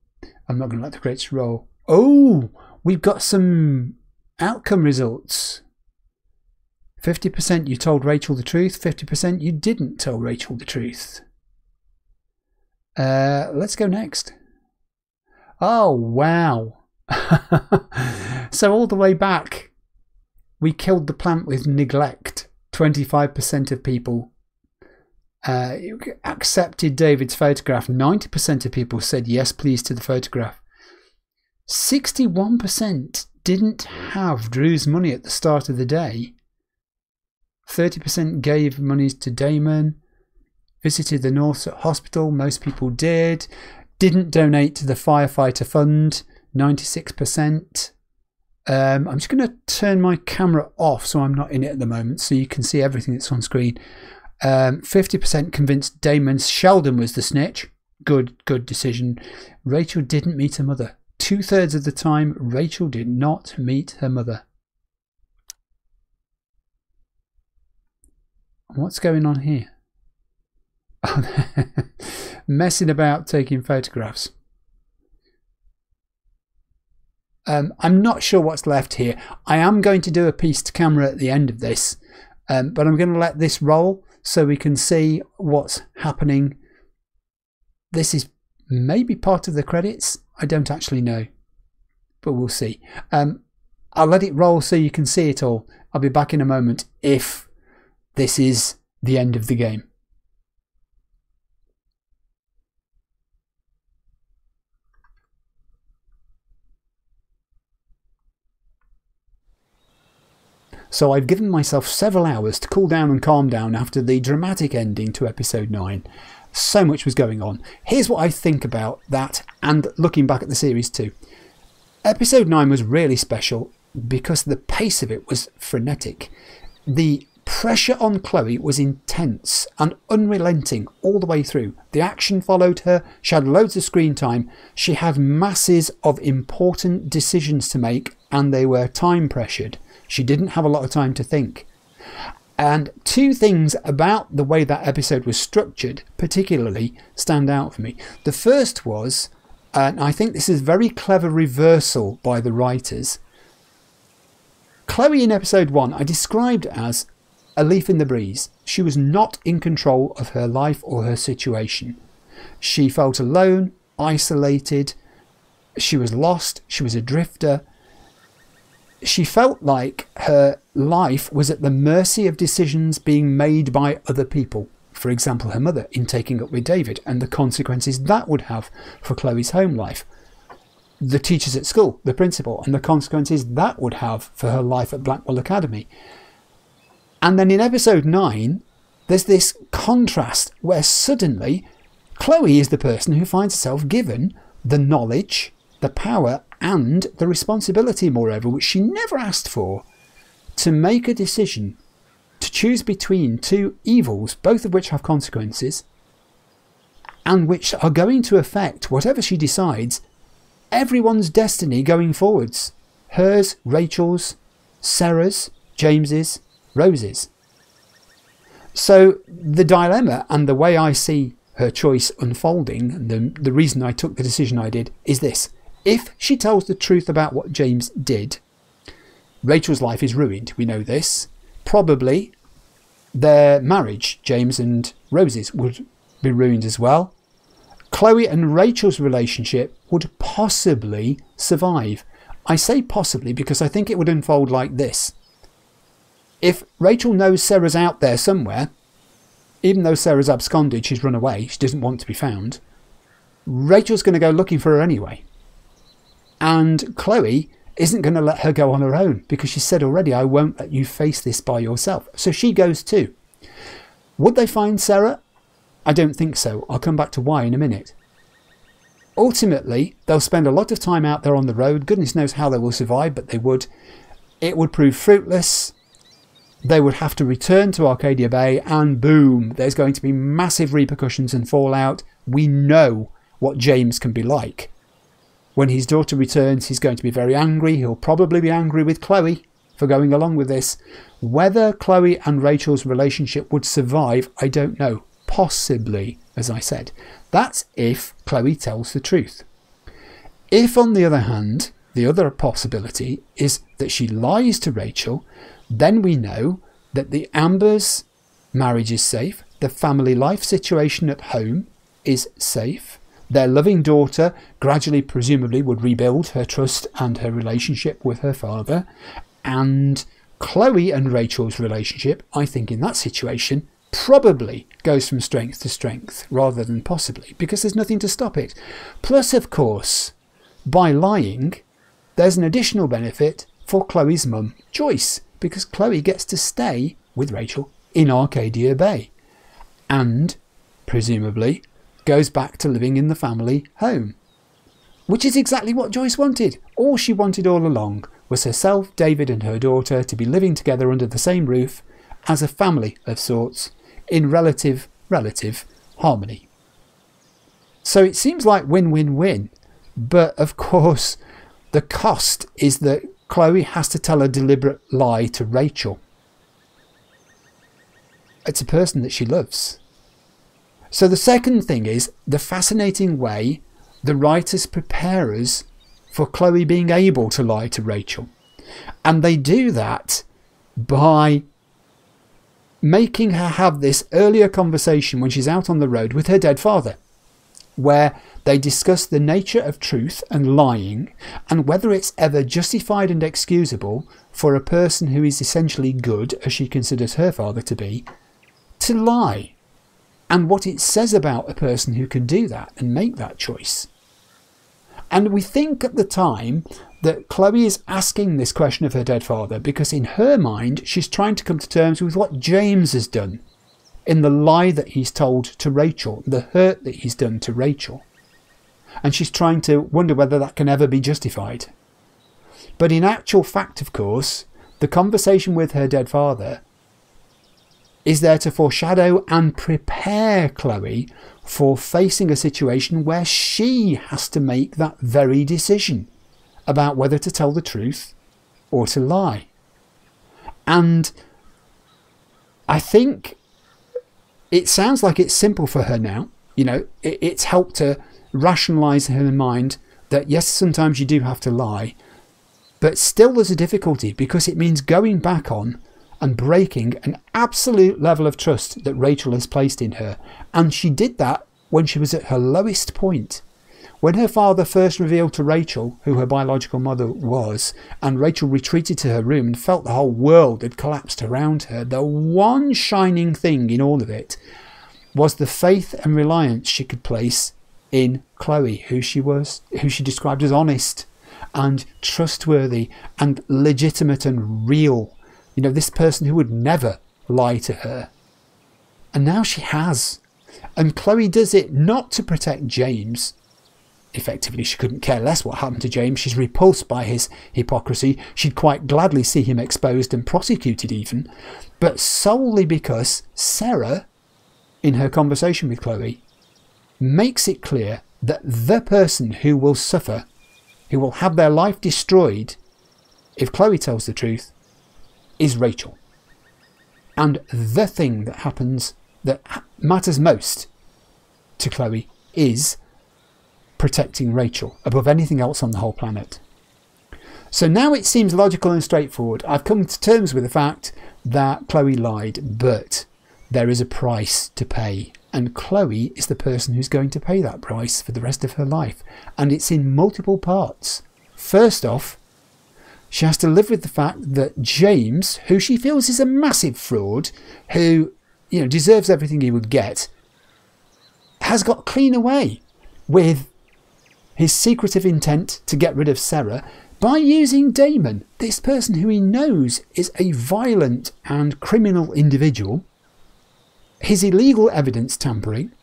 S1: I'm not going to let the credits roll. Oh, we've got some outcome results. 50% you told Rachel the truth, 50% you didn't tell Rachel the truth. Let's go next. Oh, wow. So all the way back, we killed the plant with neglect. 25% of people accepted David's photograph. 90% of people said yes please to the photograph. 61% didn't have Drew's money at the start of the day. 30% gave monies to Damon. Visited the North Hospital, most people did. Didn't donate to the firefighter fund, 96%. I'm just going to turn my camera off so I'm not in it at the moment so you can see everything that's on screen. 50% convinced Damon Sheldon was the snitch. Good decision. Rachel didn't meet her mother. 2/3 of the time, Rachel did not meet her mother. What's going on here? Messing about taking photographs. I'm not sure what's left here. I am going to do a piece to camera at the end of this, but I'm going to let this roll so we can see what's happening. This is maybe part of the credits. I don't actually know, but we'll see. I'll let it roll so you can see it all. I'll be back in a moment if this is the end of the game. so I've given myself several hours to cool down and calm down after the dramatic ending to episode 9. So much was going on. Here's what I think about that, and looking back at the series too. Episode 9 was really special because the pace of it was frenetic. The pressure on Chloe was intense and unrelenting all the way through. The action followed her, she had loads of screen time, she had masses of important decisions to make, and they were time pressured. She didn't have a lot of time to think. And two things about the way that episode was structured particularly stand out for me. The first was, and I think this is a very clever reversal by the writers, Chloe in episode 1 I described as a leaf in the breeze. She was not in control of her life or her situation. She felt alone, isolated, she was lost, she was a drifter. She felt like her life was at the mercy of decisions being made by other people. For example, her mother in taking up with David and the consequences that would have for Chloe's home life. The teachers at school, the principal, and the consequences that would have for her life at Blackwell Academy. And then in episode 9, there's this contrast where suddenly Chloe is the person who finds herself given the knowledge, the power, and the responsibility, moreover, which she never asked for, to make a decision, to choose between two evils, both of which have consequences, and which are going to affect, whatever she decides, everyone's destiny going forwards. Hers, Rachel's, Sera's, James's, Rose's. So the dilemma and the way I see her choice unfolding, and the reason I took the decision I did, is this. If she tells the truth about what James did, Rachel's life is ruined. We know this. Probably their marriage, James and Rose's, would be ruined as well. Chloe and Rachel's relationship would possibly survive. I say possibly because I think it would unfold like this. If Rachel knows Sera's out there somewhere, even though Sera's absconded, she's run away, she doesn't want to be found, Rachel's going to go looking for her anyway. And Chloe isn't going to let her go on her own because she said already, I won't let you face this by yourself. So she goes too. Would they find Sera? I don't think so. I'll come back to why in a minute. Ultimately, they'll spend a lot of time out there on the road. Goodness knows how they will survive, but they would. It would prove fruitless. They would have to return to Arcadia Bay, and boom, there's going to be massive repercussions and fallout. We know what James can be like. When his daughter returns, he's going to be very angry. He'll probably be angry with Chloe for going along with this. Whether Chloe and Rachel's relationship would survive, I don't know. Possibly, as I said. That's if Chloe tells the truth. If, on the other hand, the other possibility is that she lies to Rachel, then we know that the Amber's marriage is safe, the family life situation at home is safe, their loving daughter gradually, presumably, would rebuild her trust and her relationship with her father, and Chloe and Rachel's relationship, I think in that situation, probably goes from strength to strength rather than possibly, because there's nothing to stop it. Plus, of course, by lying, there's an additional benefit for Chloe's mum, Joyce, because Chloe gets to stay with Rachel in Arcadia Bay and, presumably, goes back to living in the family home, which is exactly what Joyce wanted. All she wanted all along was herself, David and her daughter to be living together under the same roof as a family of sorts in relative harmony. So it seems like win-win-win, but of course the cost is that Chloe has to tell a deliberate lie to Rachel. It's a person that she loves. So the second thing is the fascinating way the writers prepare us for Chloe being able to lie to Rachel. And they do that by making her have this earlier conversation when she's out on the road with her dead father, where they discuss the nature of truth and lying and whether it's ever justified and excusable for a person who is essentially good, as she considers her father to be, to lie, and what it says about a person who can do that and make that choice. And we think at the time that Chloe is asking this question of her dead father because in her mind she's trying to come to terms with what James has done in the lie that he's told to Rachel, the hurt that he's done to Rachel. And she's trying to wonder whether that can ever be justified. But in actual fact, of course, the conversation with her dead father is there to foreshadow and prepare Chloe for facing a situation where she has to make that very decision about whether to tell the truth or to lie. And I think it sounds like it's simple for her now. You know, it's helped her rationalise in her mind that yes, sometimes you do have to lie, but still there's a difficulty because it means going back on and breaking an absolute level of trust that Rachel has placed in her. And she did that when she was at her lowest point. When her father first revealed to Rachel who her biological mother was, and Rachel retreated to her room and felt the whole world had collapsed around her, the one shining thing in all of it was the faith and reliance she could place in Chloe, who she described as honest and trustworthy and legitimate and real. You know, this person who would never lie to her. And now she has. And Chloe does it not to protect James. Effectively, she couldn't care less what happened to James. She's repulsed by his hypocrisy. She'd quite gladly see him exposed and prosecuted even. But solely because Sera, in her conversation with Chloe, makes it clear that the person who will suffer, who will have their life destroyed if Chloe tells the truth, is Rachel. And the thing that happens that matters most to Chloe is protecting Rachel above anything else on the whole planet. So now it seems logical and straightforward. I've come to terms with the fact that Chloe lied, but there is a price to pay. And Chloe is the person who's going to pay that price for the rest of her life. And it's in multiple parts. First off, she has to live with the fact that James, who she feels is a massive fraud, who, you know, deserves everything he would get, has got clean away with his secretive intent to get rid of Sera by using Damon, this person who he knows is a violent and criminal individual, his illegal evidence tampering,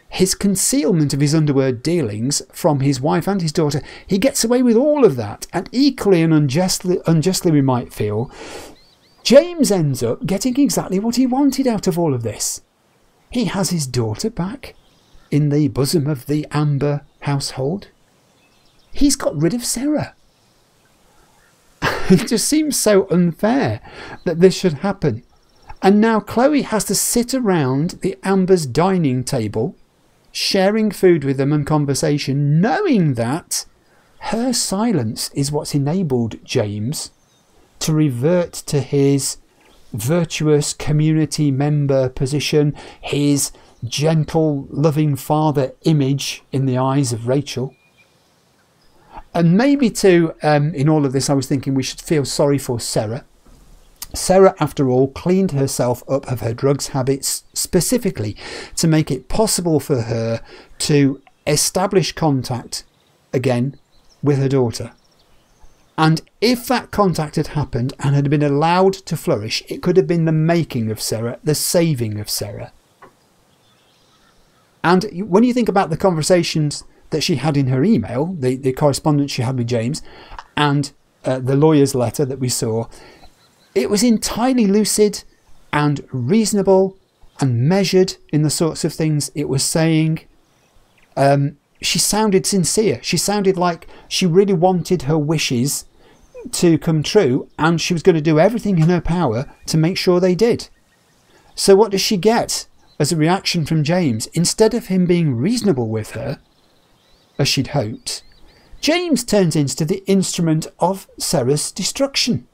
S1: his concealment of his underworld dealings from his wife and his daughter. He gets away with all of that, and equally and unjustly we might feel, James ends up getting exactly what he wanted out of all of this. He has his daughter back in the bosom of the Amber household. He's got rid of Sera. It just seems so unfair that this should happen. And now Chloe has to sit around the Amber's dining table, sharing food with them and conversation, knowing that her silence is what's enabled James to revert to his virtuous community member position, his gentle, loving father image in the eyes of Rachel. And maybe too, in all of this, I was thinking we should feel sorry for Sera. Sera, after all, cleaned herself up of her drugs habits specifically to make it possible for her to establish contact again with her daughter. And if that contact had happened and had been allowed to flourish, it could have been the making of Sera, the saving of Sera. And when you think about the conversations that she had in her email, the correspondence she had with James, and the lawyer's letter that we saw, it was entirely lucid and reasonable and measured in the sorts of things it was saying. She sounded sincere. She sounded like she really wanted her wishes to come true, and she was going to do everything in her power to make sure they did. So what does she get as a reaction from James? Instead of him being reasonable with her, as she'd hoped, James turns into the instrument of Sera's destruction.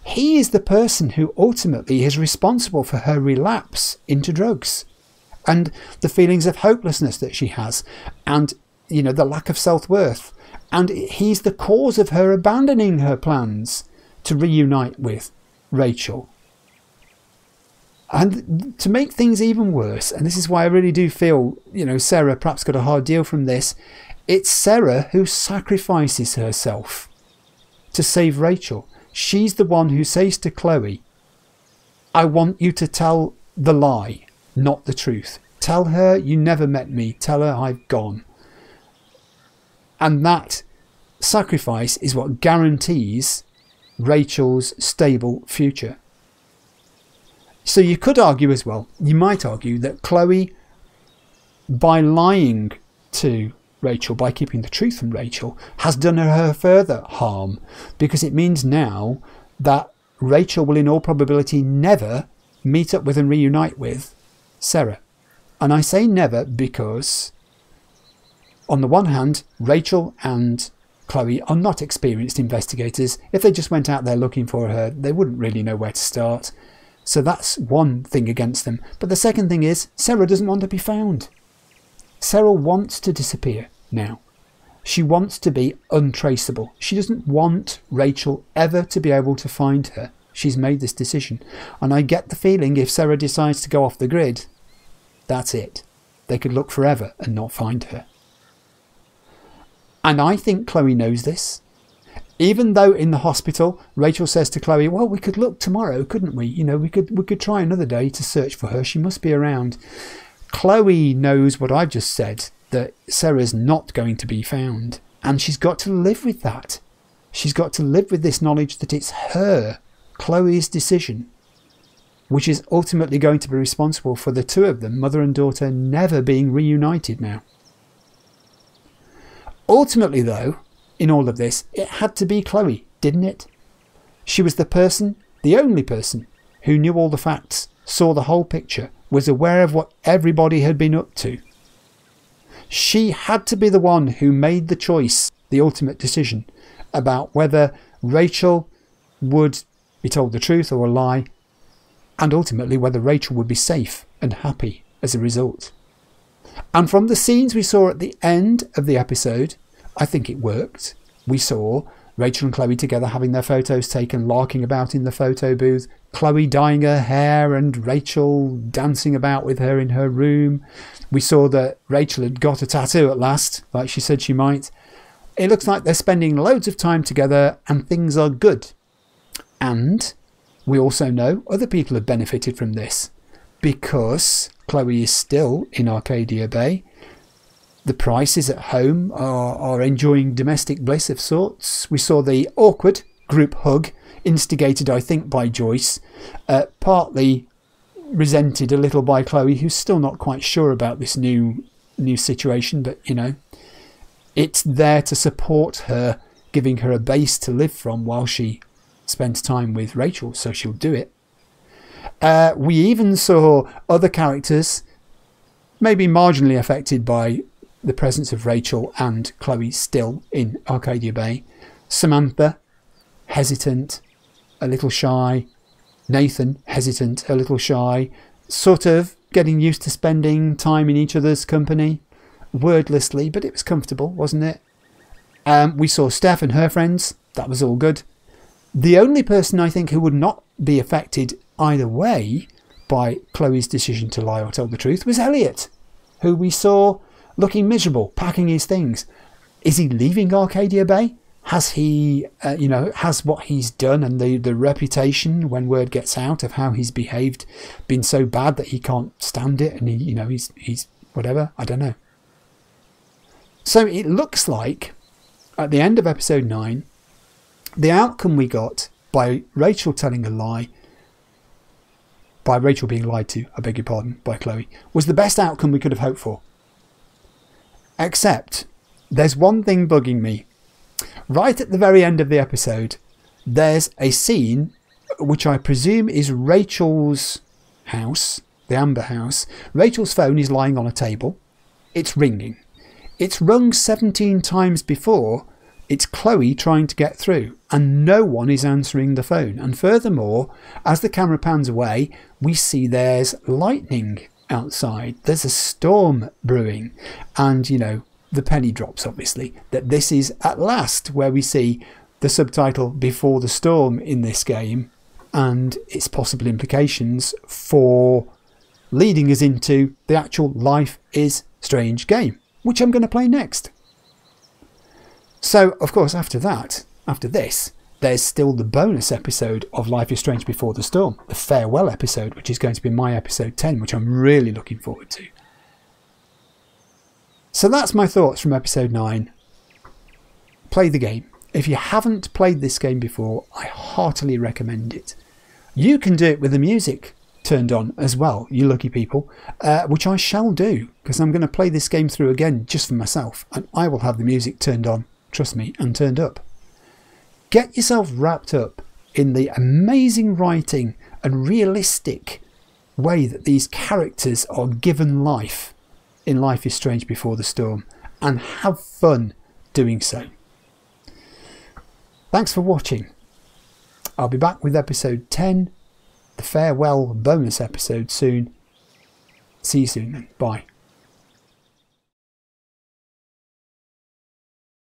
S1: He is the person who ultimately is responsible for her relapse into drugs and the feelings of hopelessness that she has, and, you know, the lack of self-worth. And he's the cause of her abandoning her plans to reunite with Rachel. And to make things even worse, and this is why I really do feel, you know, Sera perhaps got a hard deal from this, it's Sera who sacrifices herself to save Rachel. She's the one who says to Chloe, I want you to tell the lie, not the truth. Tell her you never met me. Tell her I've gone. And that sacrifice is what guarantees Rachel's stable future. So you could argue as well, you might argue that Chloe, by lying to Rachel, by keeping the truth from Rachel, has done her further harm, because it means now that Rachel will in all probability never meet up with and reunite with Sera. And I say never because, on the one hand, Rachel and Chloe are not experienced investigators. If they just went out there looking for her, they wouldn't really know where to start. So that's one thing against them. But the second thing is, Sera doesn't want to be found. Sera wants to disappear now. She wants to be untraceable. She doesn't want Rachel ever to be able to find her. She's made this decision. And I get the feeling if Sera decides to go off the grid, that's it. They could look forever and not find her. And I think Chloe knows this. Even though in the hospital, Rachel says to Chloe, well, we could look tomorrow, couldn't we? You know, we could try another day to search for her. She must be around. Chloe knows what I've just said, that Sera's not going to be found. And she's got to live with that. She's got to live with this knowledge that it's her, Chloe's decision, which is ultimately going to be responsible for the two of them, mother and daughter, never being reunited now. Ultimately, though, in all of this, it had to be Chloe, didn't it? She was the person, the only person, who knew all the facts, saw the whole picture, was aware of what everybody had been up to. She had to be the one who made the choice, the ultimate decision, about whether Rachel would be told the truth or a lie, and ultimately whether Rachel would be safe and happy as a result. And from the scenes we saw at the end of the episode, I think it worked. We saw Rachel and Chloe together having their photos taken, larking about in the photo booth, Chloe dyeing her hair and Rachel dancing about with her in her room. We saw that Rachel had got a tattoo at last, like she said she might. It looks like they're spending loads of time together and things are good. And we also know other people have benefited from this, because Chloe is still in Arcadia Bay. The Prices at home are enjoying domestic bliss of sorts. We saw the awkward group hug, instigated I think by Joyce, partly resented a little by Chloe, who's still not quite sure about this new situation, but you know, it's there to support her, giving her a base to live from while she spends time with Rachel, so she'll do it. We even saw other characters maybe marginally affected by the presence of Rachel and Chloe still in Arcadia Bay. Samantha, hesitant, a little shy. Nathan, hesitant, a little shy. Sort of getting used to spending time in each other's company. Wordlessly, but it was comfortable, wasn't it? We saw Steph and her friends. That was all good. The only person I think who would not be affected either way by Chloe's decision to lie or tell the truth was Elliot, who we saw looking miserable, packing his things. Is he leaving Arcadia Bay? Has he, has what he's done and the reputation, when word gets out of how he's behaved, been so bad that he can't stand it and he's whatever? I don't know. So it looks like at the end of episode 9, the outcome we got by Rachel telling a lie, by Rachel being lied to, I beg your pardon, by Chloe, was the best outcome we could have hoped for. Except, there's one thing bugging me. Right at the very end of the episode, there's a scene which I presume is Rachel's house, the Amber house. Rachel's phone is lying on a table. It's ringing. It's rung 17 times before. It's Chloe trying to get through, and no one is answering the phone. And furthermore, as the camera pans away, we see there's lightning outside. There's a storm brewing, and the penny drops, obviously, that this is at last where we see the subtitle "Before the Storm" in this game, and its possible implications for leading us into the actual Life is Strange game, which I'm going to play next. So, of course, after this, there's still the bonus episode of Life is Strange Before the Storm, the farewell episode, which is going to be my episode 10, which I'm really looking forward to. So that's my thoughts from episode 9. Play the game. If you haven't played this game before, I heartily recommend it. You can do it with the music turned on as well, you lucky people, which I shall do, because I'm going to play this game through again just for myself, and I will have the music turned on, trust me, and turned up. Get yourself wrapped up in the amazing writing and realistic way that these characters are given life in Life is Strange Before the Storm, and have fun doing so. Thanks for watching. I'll be back with episode 10, the farewell bonus episode soon. See you soon then. Bye.